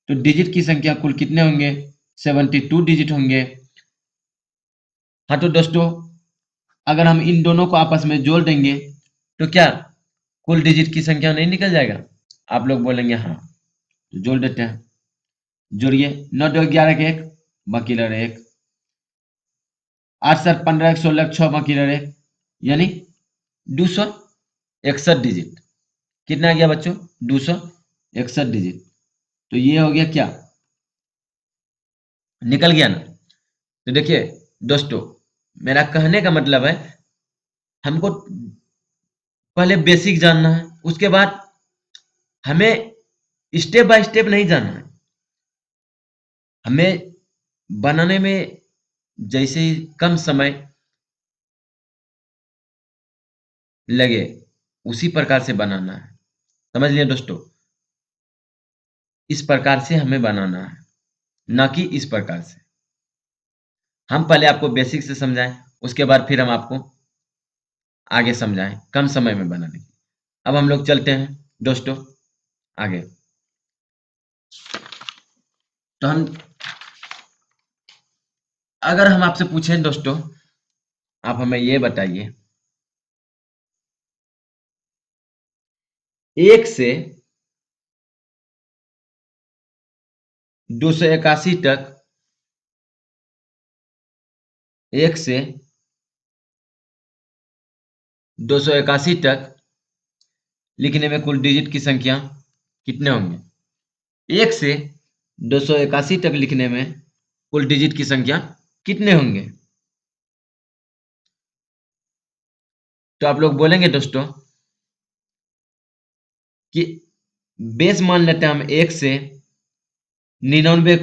तो डिजिट की संख्या कुल कितने होंगे? 72 डिजिट होंगे। हाँ तो दोस्तों, अगर हम इन दोनों को आपस में जोड़ देंगे तो क्या कुल डिजिट की संख्या नहीं निकल जाएगा? आप लोग बोलेंगे हाँ, तो जोड़ देते हैं। जोड़िए, 9 2 11 के 1, बाकी रह रहे 1। 8 7 15 16 6, बाकी रह रहे 1, यानी 261 डिजिट। कितना आ गया बच्चों? 261 डिजिट। तो ये हो गया क्या? निकल गया ना? तो देखिए दोस्तों, मेरा कहने का मतलब है हमको पहले बेसिक जानना है, उसके बाद हमें स्टेप बाय स्टेप नहीं जानना है। हमें बनाने में जैसे ही कम समय लगे उसी प्रकार से बनाना है। समझ लिया दोस्तों? इस प्रकार से हमें बनाना है, ना कि इस प्रकार से। हम पहले आपको बेसिक से समझाएं, उसके बाद फिर हम आपको आगे समझाएं कम समय में बनाने की। अब हम लोग चलते हैं दोस्तों आगे। तो हम अगर हम आपसे पूछें दोस्तों, आप हमें ये बताइए, 1 से 281 तक, 1 से 281 तक लिखने में कुल डिजिट की संख्या कितने होंगे? 1 से 281 तक लिखने में कुल डिजिट की संख्या कितने होंगे? तो आप लोग बोलेंगे दोस्तों कि बेस मान लेते हैं हम 1 से 99,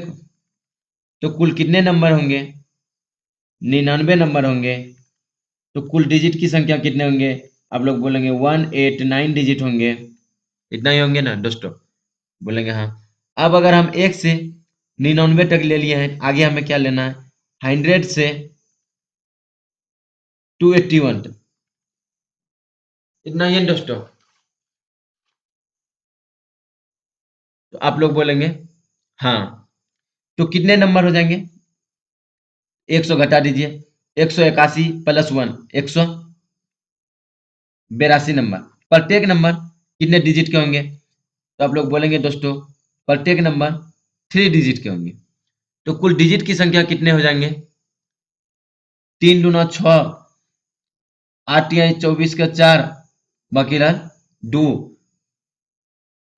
तो कुल कितने नंबर होंगे? 99 नंबर होंगे। तो कुल डिजिट की संख्या कितने होंगे? आप लोग बोलेंगे 189 डिजिट होंगे। इतना ही होंगे ना दोस्तों? बोलेंगे हाँ। अब अगर हम 1 से 99 तक ले लिए हैं, आगे हमें क्या लेना है? 100 से 281 तक। इतना ही है दोस्तों? तो आप लोग बोलेंगे हाँ। तो कितने नंबर हो जाएंगे? 100 घटा दीजिए, 181 प्लस 1, 182 नंबर। प्रत्येक नंबर कितने डिजिट के होंगे? तो आप लोग बोलेंगे दोस्तों प्रत्येक नंबर 3 डिजिट के होंगे। तो कुल डिजिट की संख्या कितने हो जाएंगे? 3 दूना 6, 8 या 24 का 4, बाकी रहा 2,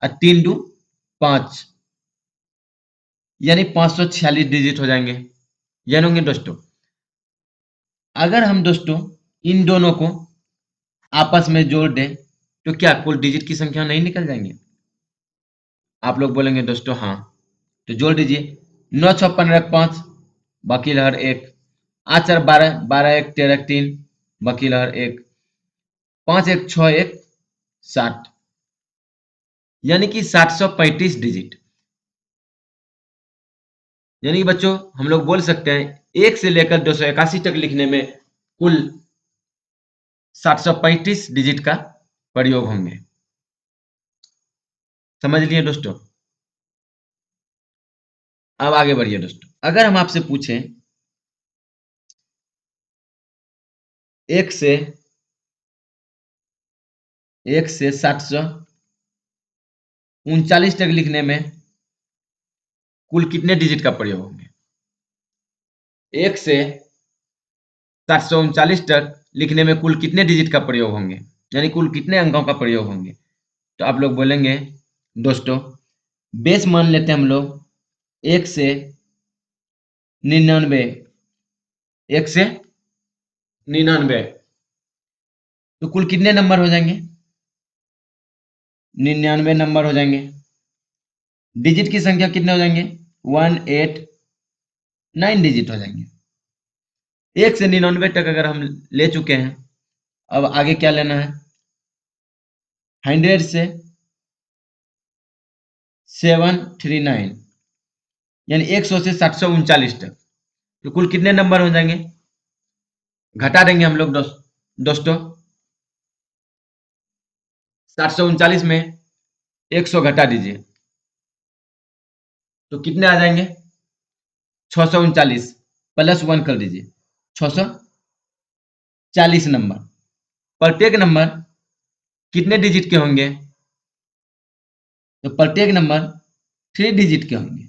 और 3 2 5, यानी 546 डिजिट हो जाएंगे। यानी होंगे दोस्तों। अगर हम दोस्तों इन दोनों को आपस में जोड़ दें तो क्या कुल डिजिट की संख्या नहीं निकल जाएंगे? आप लोग बोलेंगे दोस्तों हाँ। तो जोड़ दीजिए, 9 6 15 5, बाकी लहर 1, 8 4 12, 12 1 13 3, बाकी लहर 1, 5 1 6 1 7, यानी कि 735 डिजिट। यानी कि बच्चों हम लोग बोल सकते हैं 1 से लेकर 281 तक लिखने में कुल 735 डिजिट का प्रयोग होंगे। समझ लिए दोस्तों? अब आगे बढ़िए दोस्तों। अगर हम आपसे पूछें 1 से 739 तक लिखने में कुल कितने डिजिट का प्रयोग होंगे? 1 से 739 तक लिखने में कुल कितने डिजिट का प्रयोग होंगे, यानी कुल कितने अंकों का प्रयोग होंगे? तो आप लोग बोलेंगे दोस्तों बेस मान लेते हैं हम लोग 1 से 99, 1 से 99, तो कुल कितने नंबर हो जाएंगे? 99 नंबर हो जाएंगे। डिजिट की संख्या कितने हो जाएंगे? 189 डिजिट हो जाएंगे। 1 से 99 तक अगर हम ले चुके हैं, अब आगे क्या लेना है? 100 से 739 यानी 100 से 739 तक, तो कुल कितने नंबर हो जाएंगे? घटा देंगे हम लोग दोस्तों। 739 में 100 घटा दीजिए तो कितने आ जाएंगे? 639 प्लस 1 कर दीजिए, 640 नंबर। प्रत्येक नंबर कितने डिजिट के होंगे? तो प्रत्येक नंबर 3 डिजिट के होंगे।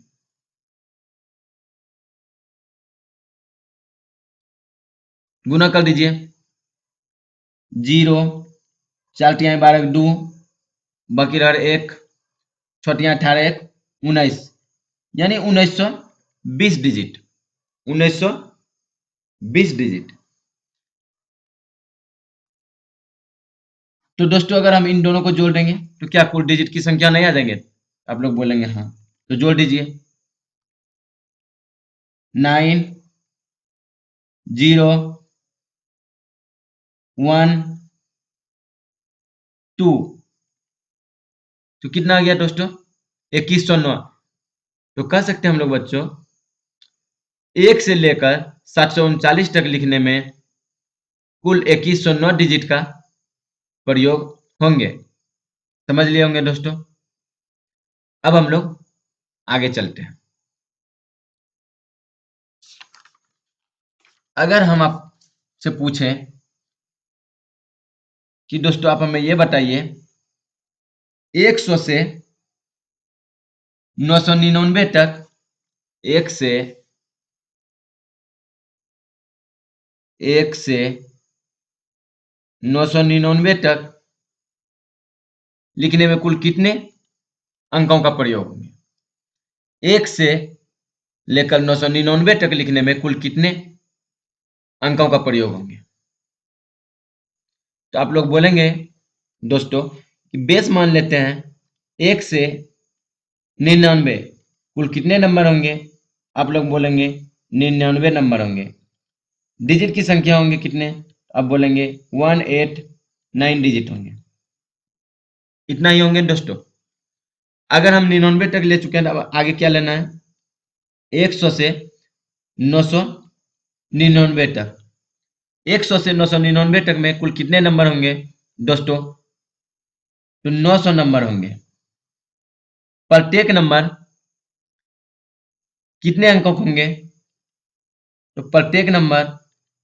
गुना कर दीजिए, 0 4 तिहाई 12 2 बाकी रह 1 6 18 1 19 यानी 1920 डिजिट। 1920 डिजिट। तो दोस्तों अगर हम इन दोनों को जोड़ देंगे तो क्या कुल डिजिट की संख्या नहीं आ जाएंगे? आप लोग बोलेंगे हाँ, तो जोड़ दीजिए, 9 0 1 2, तो कितना आ गया दोस्तों? 2109। तो कह सकते हैं हम लोग बच्चों, 1 से लेकर 739 तक लिखने में कुल 2109 डिजिट का प्रयोग होंगे। समझ लिए होंगे दोस्तों। अब हम लोग आगे चलते हैं। अगर हम आपसे पूछें कि दोस्तों आप हमें ये बताइए, 100 से 999 तक, 1 से 999 तक लिखने में कुल कितने अंकों का प्रयोग होंगे? 1 से लेकर 999 तक लिखने में कुल कितने अंकों का प्रयोग होंगे? तो आप लोग बोलेंगे दोस्तों कि बेस मान लेते हैं 1 से 99 कुल कितने नंबर होंगे? आप लोग बोलेंगे 99 नंबर होंगे। डिजिट की संख्या होंगे कितने? आप बोलेंगे 189 डिजिट होंगे। इतना ही होंगे दोस्तों। अगर हम 99 तक ले चुके हैं तो अब आगे क्या लेना है? 100 से 999 तक। 100 से 999 तक में कुल कितने नंबर होंगे दोस्तों? तो 900 नंबर होंगे। प्रत्येक नंबर कितने अंकों के होंगे? तो प्रत्येक नंबर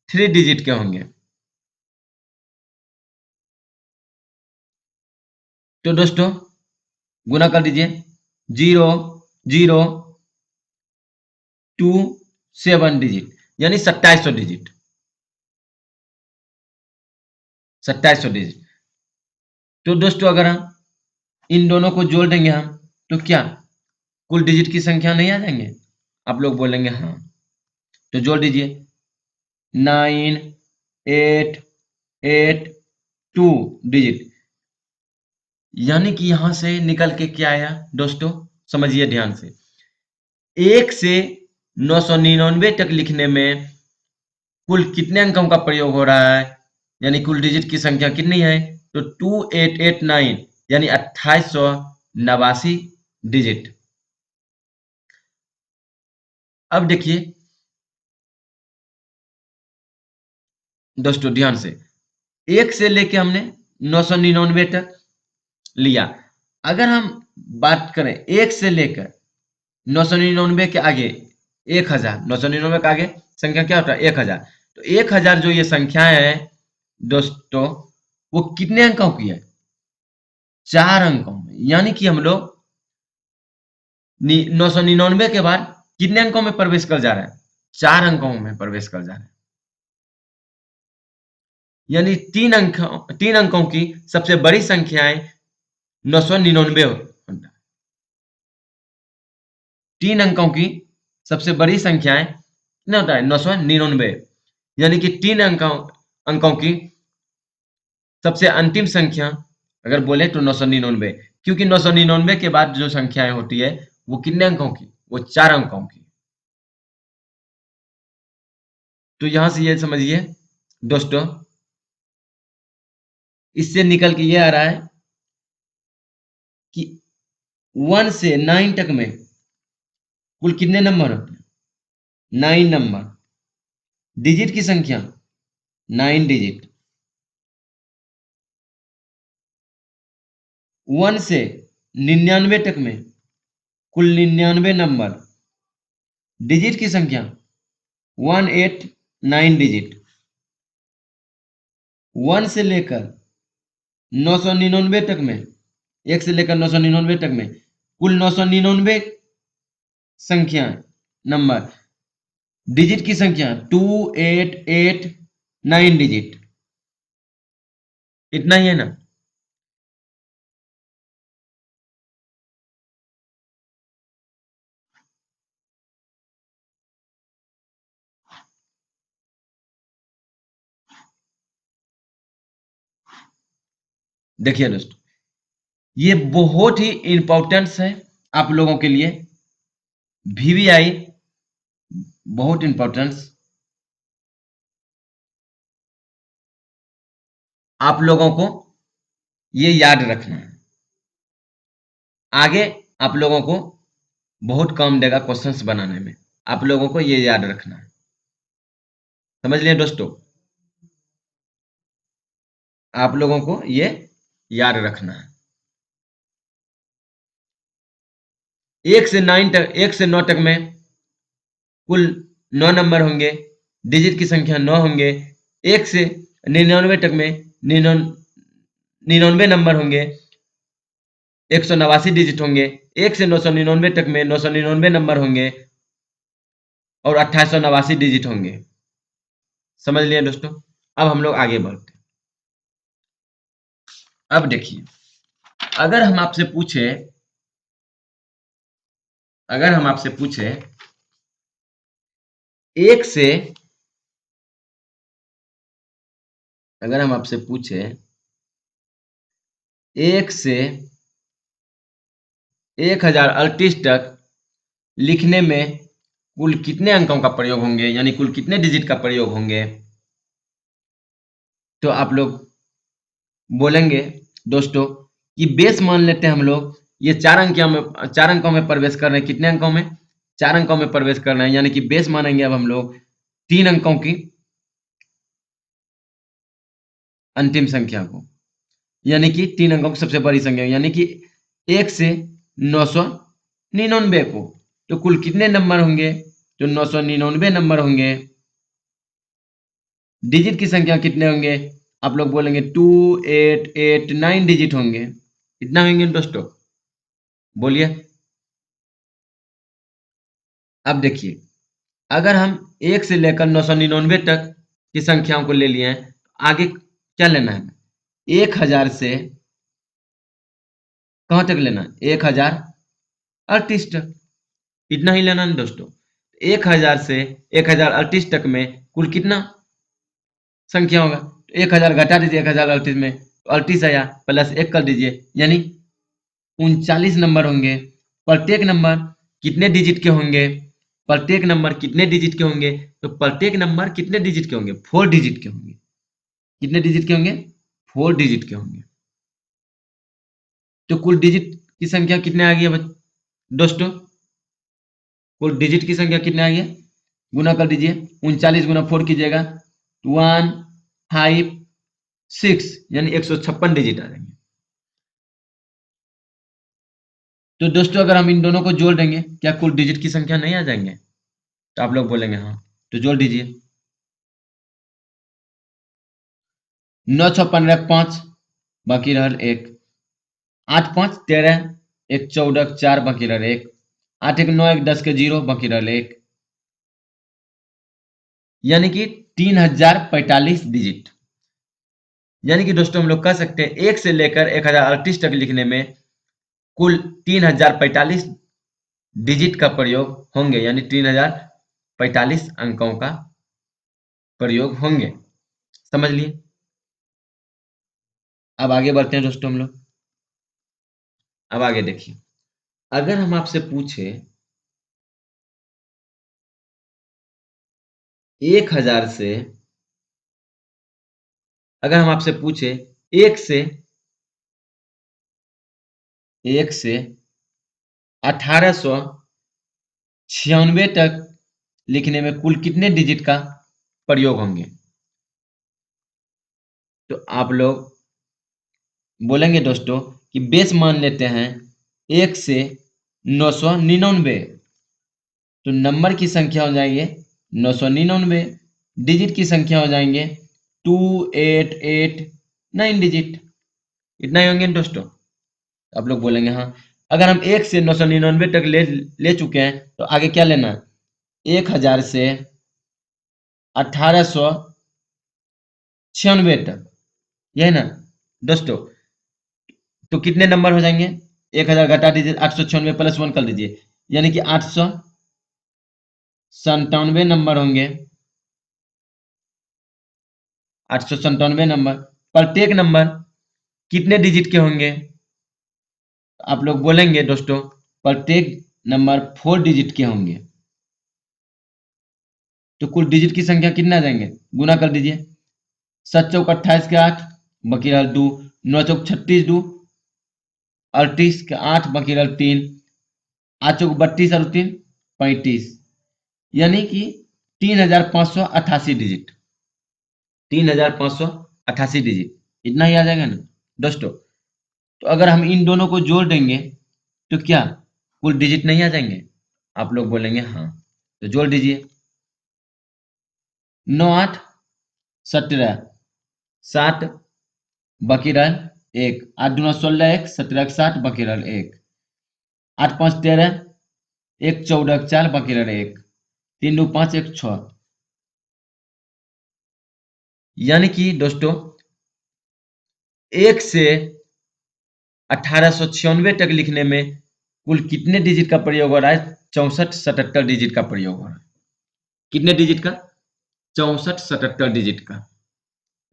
3 डिजिट के होंगे। तो दोस्तों गुना कर दीजिए, 0 0 2 7 डिजिट यानी 2700 डिजिट। 2700 डिजिट। तो दोस्तों अगर हम इन दोनों को जोड़ देंगे हम, तो क्या कुल डिजिट की संख्या नहीं आ जाएंगे? आप लोग बोलेंगे हाँ, तो जोड़ दीजिए, 9 8 8 2 डिजिट। यानी कि यहां से निकल के क्या आया दोस्तों? समझिए ध्यान से, 1 से 999 तक लिखने में कुल कितने अंकों का प्रयोग हो रहा है, यानी कुल डिजिट की संख्या कितनी है? तो 2889 यानी 2889 डिजिट। अब देखिए दोस्तों ध्यान से, 1 से लेके हमने 999 तक लिया। अगर हम बात करें 1 से लेकर 999 के आगे 1000, 999 के आगे संख्या क्या होता है? 1000। तो 1000 जो ये संख्या है दोस्तों, वो कितने अंकों की है? 4 अंकों में। यानी कि हम लोग 999 के बाद कितने अंकों में प्रवेश कर जा रहे हैं? 4 अंकों में प्रवेश कर जा रहे हैं। यानी 3 अंकों की सबसे बड़ी संख्याएं 999 होता है। 3 अंकों की सबसे बड़ी संख्याएं कितना होता है? 999। यानी कि 3 अंकों की सबसे अंतिम संख्या अगर बोले तो 999। क्योंकि 999 के बाद जो संख्याएं होती है वो कितने अंकों की, वो 4 अंकों की। तो यहां से ये समझिए दोस्तों, इससे निकल के ये आ रहा है कि 1 से 9 तक में कुल कितने नंबर होते हैं, 9 नंबर। डिजिट की संख्या 9 डिजिट। 1 से 99 तक में कुल 99 नंबर। डिजिट की संख्या 189 डिजिट। 1 से लेकर 999 तक में, 1 से लेकर 999 तक में कुल 999 संख्या नंबर। डिजिट की संख्या 2889 डिजिट। इतना ही है ना। देखिए दोस्तों, ये बहुत ही इंपॉर्टेंस है आप लोगों के लिए। वीवीआई बहुत इंपॉर्टेंस आप लोगों को ये याद रखना है। आगे आप लोगों को बहुत काम देगा क्वेश्चंस बनाने में। आप लोगों को ये याद रखना है। समझ लिए दोस्तों, आप लोगों को ये याद रखना है। 1 से 9 तक में कुल 9 नंबर होंगे। डिजिट की संख्या 9 होंगे। 1 से 99 तक में 99 नंबर होंगे। 189 डिजिट होंगे। 1 से 999 तक में 999 नंबर होंगे और 2889 डिजिट होंगे। समझ लिए दोस्तों। अब हम लोग आगे बढ़ते हैं। अब देखिए, अगर हम आपसे पूछे अगर हम आपसे पूछे एक से अगर हम आपसे पूछे 1 से 1038 तक लिखने में कुल कितने अंकों का प्रयोग होंगे, यानी कुल कितने डिजिट का प्रयोग होंगे, तो आप लोग बोलेंगे दोस्तों कि बेस मान लेते हैं हम लोग। ये 4 अंकों में प्रवेश कर रहे हैं। कितने अंकों में, 4 अंकों में प्रवेश कर रहे हैं, यानी कि बेस मानेंगे अब हम लोग 3 अंकों की अंतिम संख्या को, यानी कि 3 अंकों की सबसे बड़ी संख्या, यानी कि 1 से 999 को। तो कुल कितने नंबर होंगे, तो 999 नंबर होंगे। डिजिट की संख्या कितने होंगे, आप लोग बोलेंगे 2889 डिजिट होंगे। कितना होंगे दोस्तों, बोलिए। अब देखिए, अगर हम 1 से लेकर 999 तक की संख्याओं को ले लिए हैं, आगे क्या लेना है, 1000 से कहाँ तक लेना है, 1038 तक। इतना ही लेना है दोस्तों। 1000 से 1038 तक में कुल कितना संख्या होगा, 1000 घटा दीजिए 1038 में, तो 38 आया, प्लस 1 कर दीजिए, यानी 39 नंबर होंगे। प्रत्येक नंबर कितने डिजिट के होंगे, प्रत्येक नंबर कितने डिजिट के होंगे, तो प्रत्येक नंबर कितने डिजिट के होंगे, 4 डिजिट के होंगे। कितने डिजिट के होंगे, 4 डिजिट के होंगे। तो कुल डिजिट की संख्या कितने आ गई दोस्तों, कुल डिजिट की संख्या कितने आ गई, गुना कर दीजिए, 39 गुना 4 कीजिएगा, 156, यानी 156 डिजिट आ जाएंगे। तो दोस्तों अगर हम इन दोनों को जोड़ देंगे, क्या कुल डिजिट की संख्या नहीं आ जाएंगे, तो आप लोग बोलेंगे हाँ, तो जोड़ दीजिए। 9 6 15 5, बाकी रहा 1। 8 5 13, 1 14, 4 बाकी रहा 1। 8 1 9, 1 10 के 0, बाकी रहा 1, यानी कि 3045 डिजिट। यानी कि दोस्तों हम लोग कह सकते हैं 1 से लेकर 1038 तक लिखने में कुल 3045 डिजिट का प्रयोग होंगे, यानी 3045 अंकों का प्रयोग होंगे। समझ लिए। अब आगे बढ़ते हैं दोस्तों हम लोग। अब आगे देखिए, अगर हम आपसे पूछे 1000 से, अगर हम आपसे पूछे एक से 1896 तक लिखने में कुल कितने डिजिट का प्रयोग होंगे, तो आप लोग बोलेंगे दोस्तों कि बेस मान लेते हैं 1 से 999, तो नंबर की संख्या हो जाएंगे 999, डिजिट की संख्या हो जाएंगे 2889 डिजिट। इतना ही होंगे दोस्तों। आप लोग बोलेंगे हाँ, अगर हम 1 से 999 तक ले ले चुके हैं तो आगे क्या लेना है, 1000 से 1896 तक, यह है ना दोस्तों। तो कितने नंबर हो जाएंगे, 1000 घटा दीजिए, 896 प्लस 1 कर दीजिए, यानी कि 897 नंबर होंगे। 897 नंबर, प्रत्येक नंबर कितने डिजिट के होंगे, आप लोग बोलेंगे दोस्तों प्रत्येक नंबर 4 डिजिट के होंगे। तो कुल डिजिट की संख्या कितना आ जाएंगे, गुना कर दीजिए, 7 चौक 28 के 8 बाकी रहा 2, 9 चौक 36 2 38 के 8 बाकी रहा 3, 8 चौक 32 और 3 35, यानी कि 3588 डिजिट, 3588 डिजिट, इतना ही आ जाएगा ना दोस्तों। तो अगर हम इन दोनों को जोड़ देंगे तो क्या कुल डिजिट नहीं आ जाएंगे, आप लोग बोलेंगे हाँ, तो जोड़ दीजिए, 9 8 17 7 बाकी रहा 1, 8 दूना 16 1 17 के 60 बाकी रहा 1, 8 5 13 1 14 के 4 बाकी रहा 1, 3 2 5 1 6, यानी कि दोस्तों 1 से 1896 तक लिखने में कुल कितने डिजिट का प्रयोग हो रहा है, 64-77 डिजिट का प्रयोग हो रहा है। कितने डिजिट का, 64-77 डिजिट का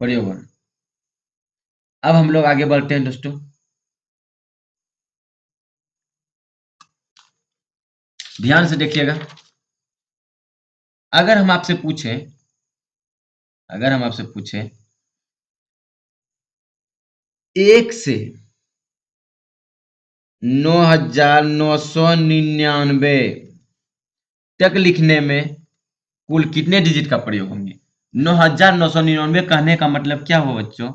प्रयोग हो रहा है। अब हम लोग आगे बढ़ते हैं दोस्तों, ध्यान से देखिएगा। अगर हम आपसे पूछें, अगर हम आपसे पूछें 1 से 9999 तक लिखने में कुल कितने डिजिट का प्रयोग होंगे। 9999 कहने का मतलब क्या हुआ बच्चों,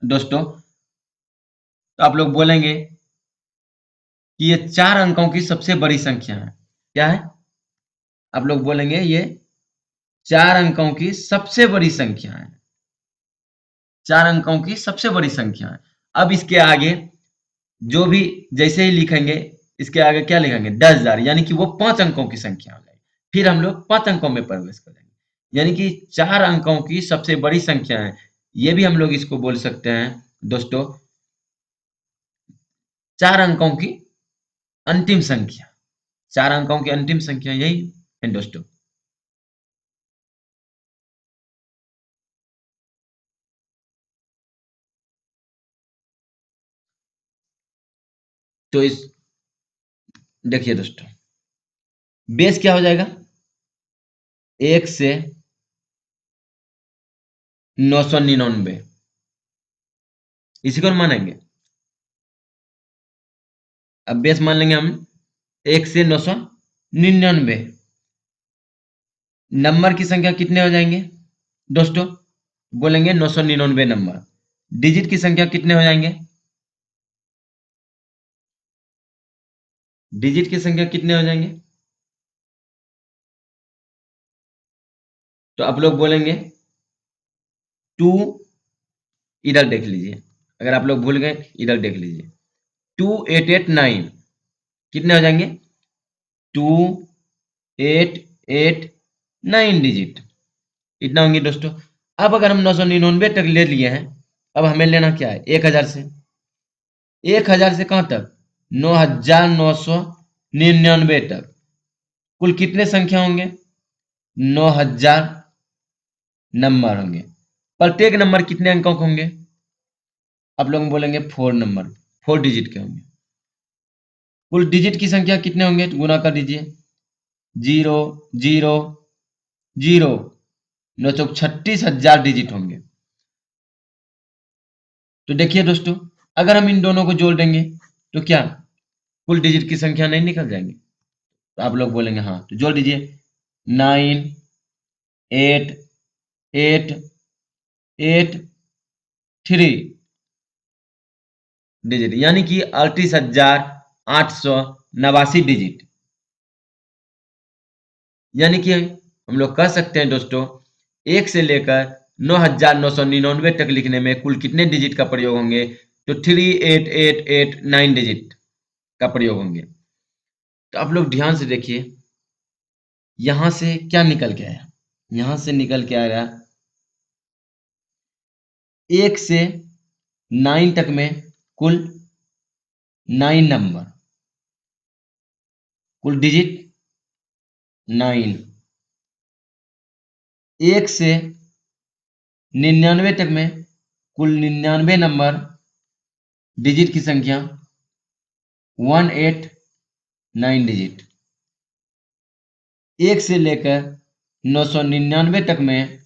दोस्तों, तो आप लोग बोलेंगे कि ये 4 अंकों की सबसे बड़ी संख्या है। क्या है, आप लोग बोलेंगे ये 4 अंकों की सबसे बड़ी संख्या है, 4 अंकों की सबसे बड़ी संख्या है। अब इसके आगे जो भी जैसे ही लिखेंगे, इसके आगे क्या लिखेंगे, 10,000, यानी कि वो 5 अंकों की संख्या हो जाएगी। फिर हम लोग 5 अंकों में प्रवेश करेंगे, यानी कि 4 अंकों की सबसे बड़ी संख्या है। ये भी हम लोग इसको बोल सकते हैं दोस्तों 4 अंकों की अंतिम संख्या, 4 अंकों की अंतिम संख्या यही है दोस्तों। तो इस देखिए दोस्तों, बेस क्या हो जाएगा, 1 से 999, इसी को मानेंगे। अब बेस मान लेंगे हम 1 से 999, नंबर की संख्या कितने हो जाएंगे दोस्तों, बोलेंगे 999 नंबर। डिजिट की संख्या कितने हो जाएंगे, डिजिट की संख्या कितने हो जाएंगे, तो आप लोग बोलेंगे 2, इधर देख लीजिए, अगर आप लोग भूल गए इधर देख लीजिए, 2889 कितने हो जाएंगे, 2889 डिजिट, इतना होंगे दोस्तों। अब अगर हम 999 तक ले लिए हैं, अब हमें लेना क्या है, 1000 से, 1000 से कहां तक, 9999 तक, कुल कितने संख्या होंगे, 9000 नंबर होंगे। प्रत्येक नंबर कितने अंकों के होंगे, आप लोग बोलेंगे 4 नंबर, 4 डिजिट के होंगे। कुल डिजिट की संख्या कितने होंगे तो गुना कर दीजिए। 0 0 0 936,000 डिजिट होंगे। तो देखिए दोस्तों, अगर हम इन दोनों को जोड़ देंगे तो क्या कुल डिजिट की संख्या नहीं निकल जाएंगे? तो आप लोग बोलेंगे हाँ, तो जोड़ दीजिए 9 8 8 8 3 डिजिट, यानी कि 38,889 डिजिट। यानी कि हम लोग कह सकते हैं दोस्तों, 1 से लेकर 9,999 तक लिखने में कुल कितने डिजिट का प्रयोग होंगे? तो 38889 डिजिट का प्रयोग होंगे। तो आप लोग ध्यान से देखिए, यहां से क्या निकल के आया? यहां से निकल के आ रहा 1 से 9 तक में कुल 9 नंबर, कुल डिजिट 9। 1 से 99 तक में कुल 99 नंबर, डिजिट की संख्या 189 डिजिट। 1 से लेकर 999 तक में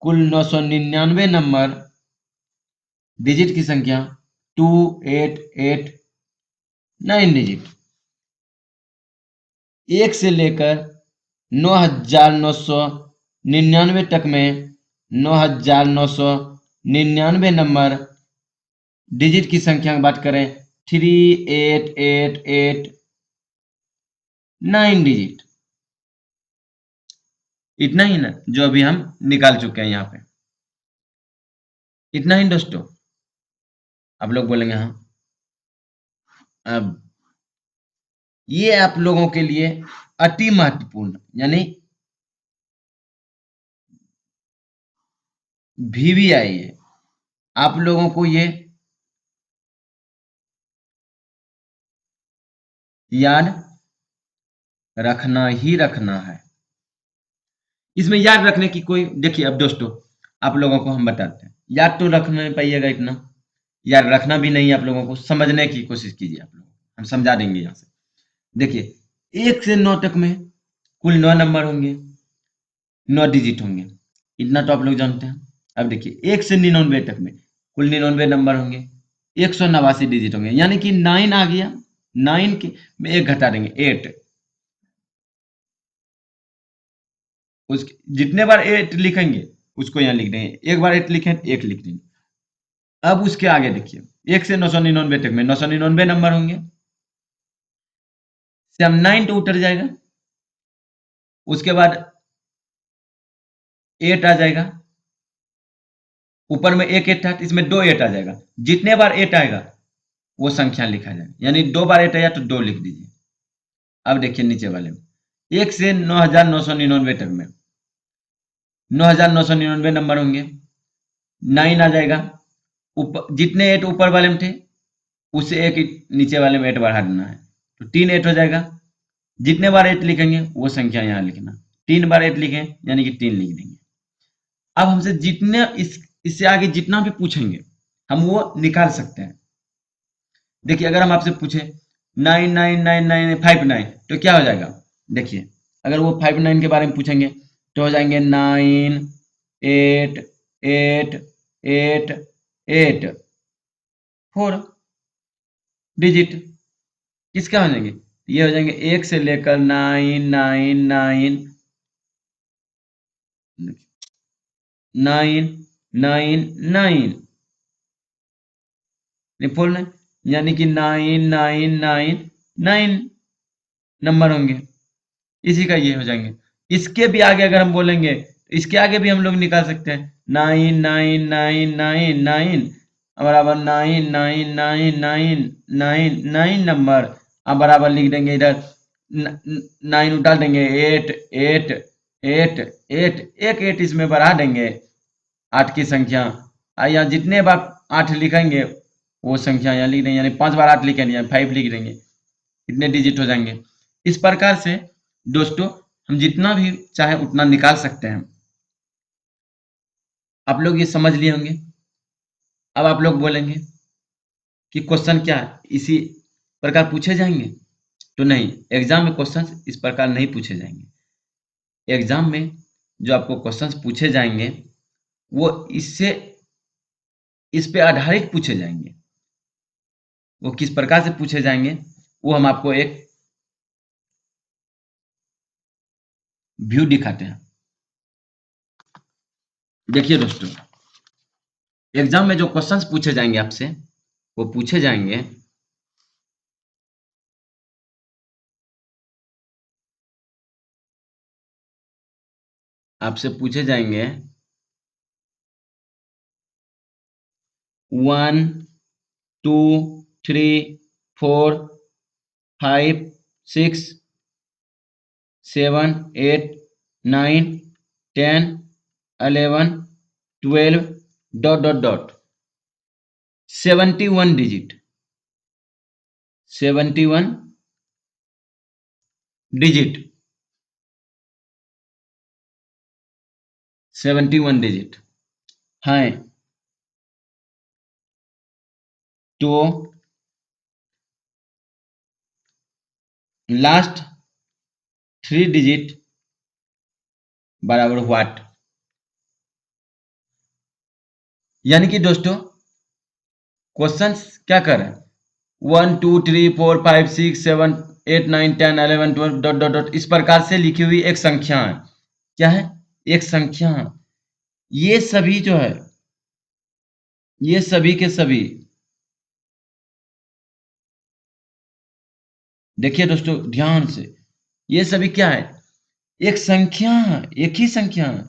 कुल 999 नंबर, डिजिट की संख्या 2889 डिजिट। 1 से लेकर 9,999 तक में 9,999 नंबर, डिजिट की संख्या की बात करें 3889 डिजिट। इतना ही ना जो अभी हम निकाल चुके हैं यहाँ पे, इतना ही दोस्तों। आप लोग बोलेंगे हाँ। अब ये आप लोगों के लिए अति महत्वपूर्ण, यानी VVI है, आप लोगों को ये याद रखना ही रखना है। इसमें याद रखने की कोई, देखिए अब दोस्तों आप लोगों को हम बताते हैं, याद तो रख नहीं पाइएगा इतना, याद रखना भी नहीं, आप लोगों को समझने की कोशिश कीजिए। आप लोग हम समझा देंगे यहाँ से। देखिए 1 से 9 तक में कुल 9 नंबर होंगे, 9 डिजिट होंगे, इतना तो आप लोग जानते हैं। अब देखिए 1 से 99 तक में कुल 99 नंबर होंगे, 189 डिजिट होंगे, यानी कि 9 आ गया, 9 के में 1 घटा देंगे 8, उस जितने बार 8 लिखेंगे उसको यहाँ लिख देंगे, एक बार 8 लिखें 1 लिख देंगे। अब उसके आगे देखिए 1 से 999 तक में 999 नंबर होंगे, से हम 9 तो उतर जाएगा, उसके बाद 8 आ जाएगा, ऊपर में एक 8 था तो इसमें 2 8 आ जाएगा, जितने बार 8 आएगा वो संख्या लिखा जाएगा, यानी 2 बार 8 आया तो 2 लिख दीजिए। अब देखिए नीचे वाले में 1 से 9,999 तक में 9,999 नंबर होंगे, 9 आ जाएगा, ऊपर जितने 8 ऊपर वाले में थे उससे एक नीचे वाले में 8 बढ़ा देना है, तो 3 8 हो जाएगा। जितने बार 8 लिखेंगे वो संख्या यहाँ लिखना, 3 बार 8 लिखें यानी कि 3 लिख देंगे। अब हमसे जितने इससे आगे जितना भी पूछेंगे हम वो निकाल सकते हैं। देखिए अगर हम आपसे पूछे 9999959 तो क्या हो जाएगा? देखिए अगर वो 59 के बारे में पूछेंगे तो हो जाएंगे 9 8 8 8 8 4 डिजिट। किसका हो जाएंगे? ये हो जाएंगे 1 से लेकर 999 999 फोर 9, यानी कि 9999 नंबर होंगे, इसी का ये हो जाएंगे। इसके भी आगे अगर हम बोलेंगे तो इसके आगे भी हम लोग निकाल सकते हैं 99999 बराबर 99999 नंबर, अब बराबर लिख देंगे इधर 9 उतार देंगे 8 8 8 8 एक 8 इसमें बढ़ा देंगे 8 की संख्या, यहाँ जितने बार 8 लिखेंगे वो संख्या यहाँ लिख देंगे, यानी 5 बार 8 लिखेंगे 5 लिख देंगे, इतने डिजिट हो जाएंगे। इस प्रकार से दोस्तों हम जितना भी चाहे उतना निकाल सकते हैं। आप लोग ये समझ लिए होंगे। अब आप लोग बोलेंगे कि क्वेश्चन क्या है, इसी प्रकार पूछे जाएंगे? तो नहीं, एग्जाम में क्वेश्चन इस प्रकार नहीं पूछे जाएंगे। एग्जाम में जो आपको क्वेश्चन पूछे जाएंगे वो इस पे आधारित पूछे जाएंगे। वो किस प्रकार से पूछे जाएंगे वो हम आपको एक व्यू दिखाते हैं। देखिए दोस्तों, एग्जाम में जो क्वेश्चंस पूछे जाएंगे आपसे, वो पूछे जाएंगे आपसे पूछे जाएंगे 1 2 3 4 5 6 7 8 9 10 11 12 dot dot dot 71 digit 71 digit 71 digit हैं। तो लास्ट 3 डिजिट बराबर व्हाट। यानी कि दोस्तों क्वेश्चंस क्या कर रहे हैं, 1 2 3 4 5 6 7 8 9 10 11 12 डॉट डॉट डॉट इस प्रकार से लिखी हुई एक संख्या है। क्या है? एक संख्या है। ये सभी जो है, ये सभी के सभी, देखिए दोस्तों ध्यान से, ये सभी क्या है? एक संख्या है, एक ही संख्या है,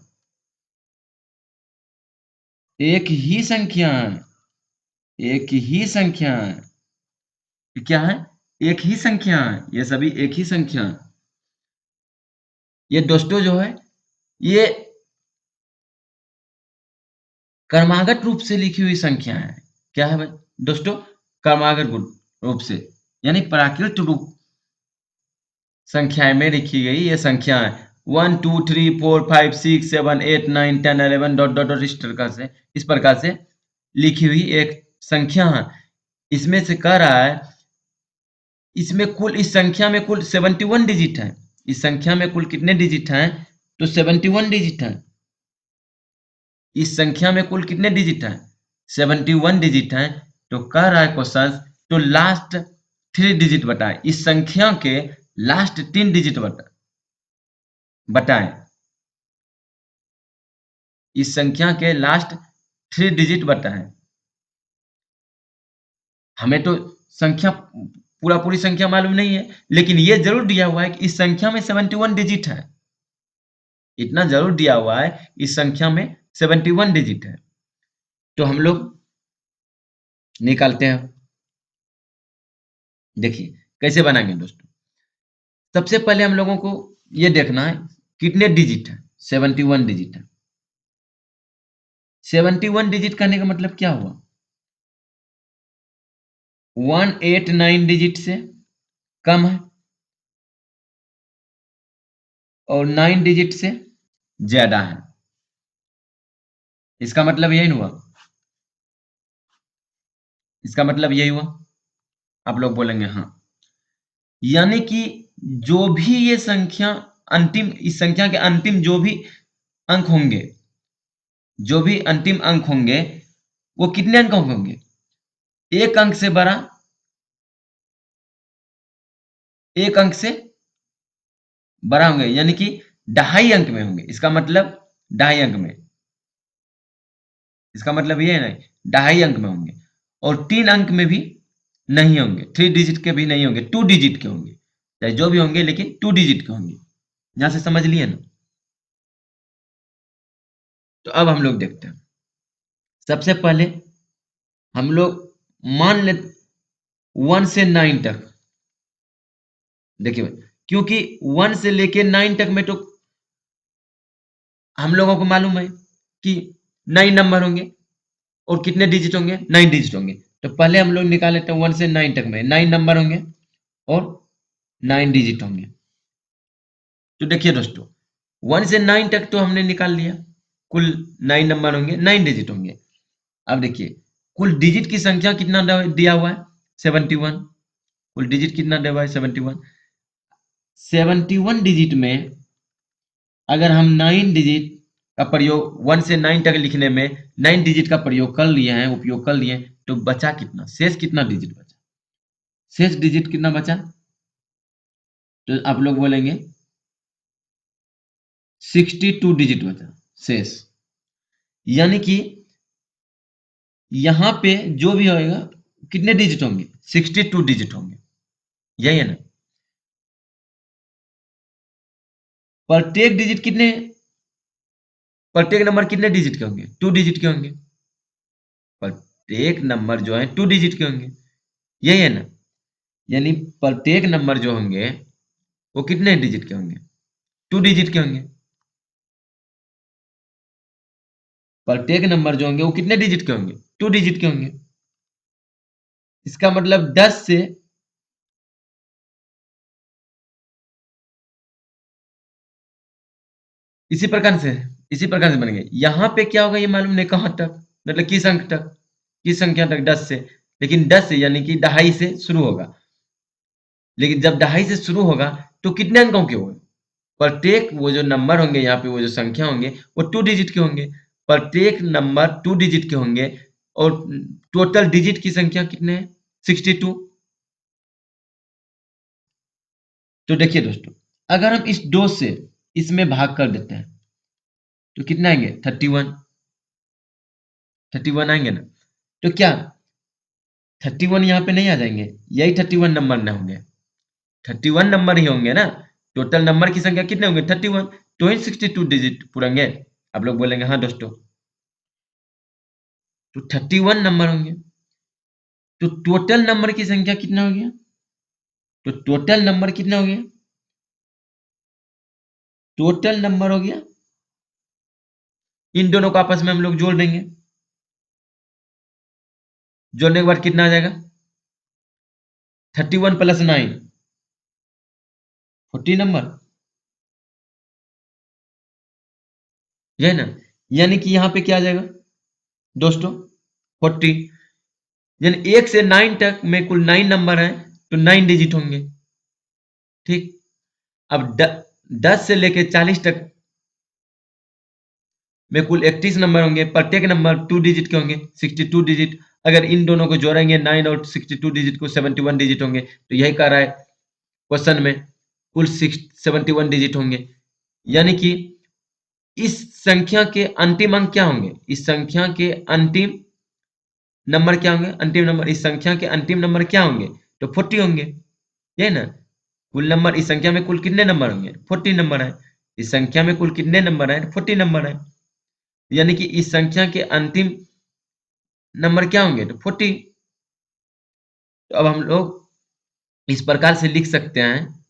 एक ही संख्या है, एक ही संख्या है। क्या है? एक ही संख्या है, ये सभी एक ही संख्या है। ये दोस्तों जो है ये क्रमागत रूप से लिखी हुई संख्या है। क्या है भाई दोस्तों? क्रमागत रूप से, यानी प्राकृत रूप संख्याएं में लिखी गई ये संख्या है। 1 2 3 4 5 6 7 8 9 10 11 डॉट डॉट डॉट इस प्रकार से लिखी हुई एक संख्या है। इसमें से कह रहा है, इसमें कुल, इस संख्या में कुल 71 डिजिट है। इस संख्या में कुल कितने डिजिट हैं? तो 71 डिजिट हैं। इस संख्या में कुल कितने डिजिट हैं? 71 डिजिट हैं। तो कह रहा है क्वेश्चन, तो लास्ट 3 डिजिट बताएं। इस संख्या के लास्ट 3 डिजिट बताएं। इस संख्या के लास्ट 3 डिजिट बताएं। हमें तो संख्या पूरी संख्या मालूम नहीं है, लेकिन ये जरूर दिया हुआ है कि इस संख्या में 71 डिजिट है। इतना जरूर दिया हुआ है, इस संख्या में 71 डिजिट है। तो हम लोग निकालते हैं। देखिए कैसे बनाएंगे दोस्तों। सबसे पहले हम लोगों को ये देखना है कितने डिजिट है। 71 डिजिट है। 71 डिजिट करने का मतलब क्या हुआ? 189 डिजिट से कम है और 9 डिजिट से ज्यादा है। इसका मतलब यही हुआ, इसका मतलब यही हुआ। आप लोग बोलेंगे हाँ। यानी कि जो भी ये संख्या अंतिम, इस संख्या के अंतिम जो भी अंक होंगे, जो भी अंतिम अंक होंगे वो कितने अंक होंगे? एक अंक से बड़ा, एक अंक से बड़ा होंगे, यानी कि 2.5 अंक में होंगे। इसका मतलब 2.5 अंक में, इसका मतलब ये है ना, 2.5 अंक में होंगे। और 3 अंक में भी नहीं होंगे, 3 डिजिट के भी नहीं होंगे, 2 डिजिट के होंगे। चाहे जो भी होंगे लेकिन 2 डिजिट के होंगे। यहां से समझ लिए ना? तो अब हम लोग देखते हैं। सबसे पहले हम लोग मान ले 1 से 9 तक। देखिए क्योंकि 1 से लेके 9 तक में तो हम लोगों को मालूम है कि 9 नंबर होंगे और कितने डिजिट होंगे? 9 डिजिट होंगे। तो पहले हम लोग निकाल लेते हैं 1 से 9 तक में 9 नंबर होंगे और 9 डिजिट होंगे। तो देखिए दोस्तों 1 से 9 तक तो हमने निकाल लिया, कुल 9 नंबर होंगे, 9 डिजिट होंगे। अब देखिए कुल डिजिट की संख्या कितना दिया हुआ है? 71। कुल डिजिट कितना दे भाई 71। 71 डिजिट में अगर हम 9 डिजिट का प्रयोग 1 से 9 तक लिखने में 9 डिजिट का प्रयोग कर लिए हैं, उपयोग कर लिए हैं, तो बचा कितना, शेष कितना डिजिट बचा, शेष डिजिट कितना बचा, तो आप लोग बोलेंगे 62 डिजिट बचा शेष। यानी कि यहां पे जो भी होएगा कितने डिजिट होंगे, 62 डिजिट होंगे, यही है ना। प्रत्येक डिजिट कितने, प्रत्येक नंबर कितने डिजिट के होंगे, 2 डिजिट के होंगे। प्रत्येक नंबर जो है 2 डिजिट के होंगे, यही है ना। यानी प्रत्येक नंबर जो होंगे वो कितने डिजिट के होंगे, 2 डिजिट के होंगे। प्रत्येक नंबर जो होंगे वो कितने डिजिट के होंगे, 2 डिजिट के होंगे। इसका मतलब 10 से इसी प्रकार से इसी प्रकार से बनेंगे। यहां पे क्या होगा ये मालूम नहीं, कहां तक, मतलब किस अंक तक, किस संख्या तक, 10 से। लेकिन 10 से यानी कि दहाई से शुरू होगा। लेकिन जब दहाई से शुरू होगा तो कितने अंकों के होंगे, प्रत्येक वो जो नंबर होंगे यहाँ पे, वो जो संख्या होंगे वो 2 डिजिट के होंगे। प्रत्येक नंबर 2 डिजिट के होंगे और टोटल डिजिट की संख्या कितने हैं, 62। तो देखिए दोस्तों, अगर हम इस 2 से इसमें भाग कर देते हैं तो कितना आएंगे, 31, 31 आएंगे ना। तो क्या 31 यहाँ पे नहीं आ जाएंगे, यही 31 नंबर ना होंगे, 31 नंबर ही होंगे ना। टोटल नंबर की संख्या कितने होंगे, 31, तो ही 62 डिजिट पूरेंगे। आप लोग बोलेंगे हाँ दोस्तों, तो 31 नंबर होंगे। तो टोटल नंबर की संख्या कितना हो गया, तो टोटल नंबर कितना हो गया, टोटल नंबर हो गया, इन दोनों को आपस में हम लोग जोड़ देंगे। जोड़ने के बाद कितना आ जाएगा, 31 प्लस 9, 40 नंबर, यह ना। यानी कि यहां पे क्या आ जाएगा दोस्तों, 40। यानी 1 से 9 तक में कुल 9 नंबर है, तो 9 डिजिट होंगे। ठीक, अब 10 से लेके 40 तक में कुल 31 नंबर होंगे, प्रत्येक नंबर 2 डिजिट के होंगे, 62 डिजिट। अगर इन दोनों को जोड़ेंगे 9 और 62 डिजिट को, 71 डिजिट होंगे। तो यही कह रहा है क्वेश्चन में, कुल 71 डिजिट होंगे। यानी कि इस संख्या के अंतिम अंक क्या होंगे, इस संख्या के अंतिम नंबर क्या होंगे, अंतिम नंबर, इस संख्या के अंतिम नंबर क्या होंगे, तो 40 होंगे, ये ना। कुल नंबर, इस संख्या में कुल कितने नंबर होंगे, 40 नंबर है। इस संख्या में कुल कितने नंबर है, 40 नंबर है। यानी कि इस संख्या के अंतिम नंबर क्या होंगे, तो 40। तो अब हम लोग इस प्रकार से लिख सकते हैं,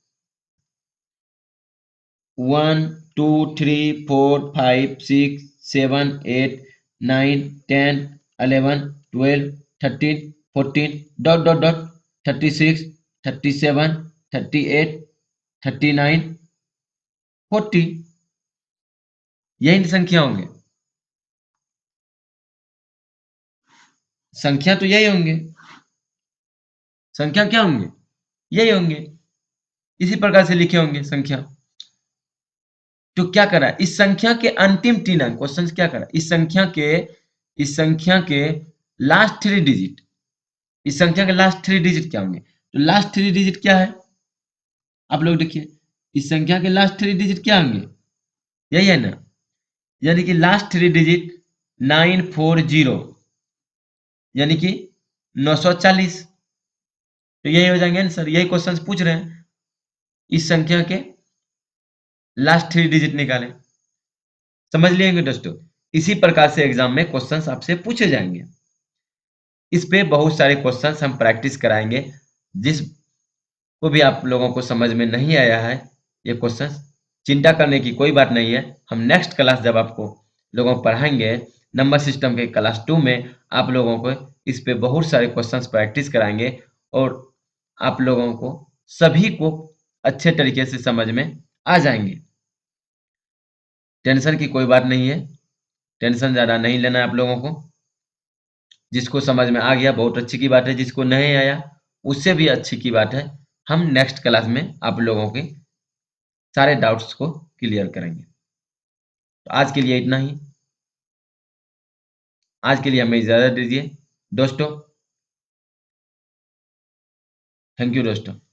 1 2 3 4 5 6 7 8 9 10 11 12 13 14 डॉट डॉट डॉट 36 37 38 39 40, यही संख्या होंगे। संख्या तो यही होंगे, संख्या क्या होंगे, यही होंगे, इसी प्रकार से लिखे होंगे संख्या। तो क्या करा, इस संख्या के अंतिम 3 अंक, क्वेश्चन क्या करा, इस संख्या के लास्ट 3 डिजिट, इस संख्या के लास्ट 3 डिजिट क्या होंगे, तो लास्ट 3 डिजिट क्या है, आप लोग देखिए, इस संख्या के लास्ट 3 डिजिट क्या होंगे, यही है ना। यानी कि लास्ट 3 डिजिट 940, यानी कि 940। तो यही हो जाएंगे आंसर, यही क्वेश्चन पूछ रहे हैं, इस संख्या के लास्ट 3 डिजिट निकालें। समझ लिएंगे दोस्तों, इसी प्रकार से एग्जाम में क्वेश्चंस आपसे पूछे जाएंगे। इस पे बहुत सारे क्वेश्चंस हम प्रैक्टिस कराएंगे। जिस को भी आप लोगों को समझ में नहीं आया है ये क्वेश्चंस, चिंता करने की कोई बात नहीं है। हम नेक्स्ट क्लास जब आपको लोगों को पढ़ाएंगे नंबर सिस्टम के क्लास 2 में, आप लोगों को इस पे बहुत सारे क्वेश्चंस प्रैक्टिस कराएंगे और आप लोगों को सभी को अच्छे तरीके से समझ में आ जाएंगे। टेंशन की कोई बात नहीं है, टेंशन ज़्यादा नहीं लेना है आप लोगों को। जिसको समझ में आ गया बहुत अच्छी की बात है, जिसको नहीं आया उससे भी अच्छी की बात है, हम नेक्स्ट क्लास में आप लोगों के सारे डाउट्स को क्लियर करेंगे। तो आज के लिए इतना ही। आज के लिए हमें इजाज़त दीजिए दोस्तों। थैंक यू दोस्तों।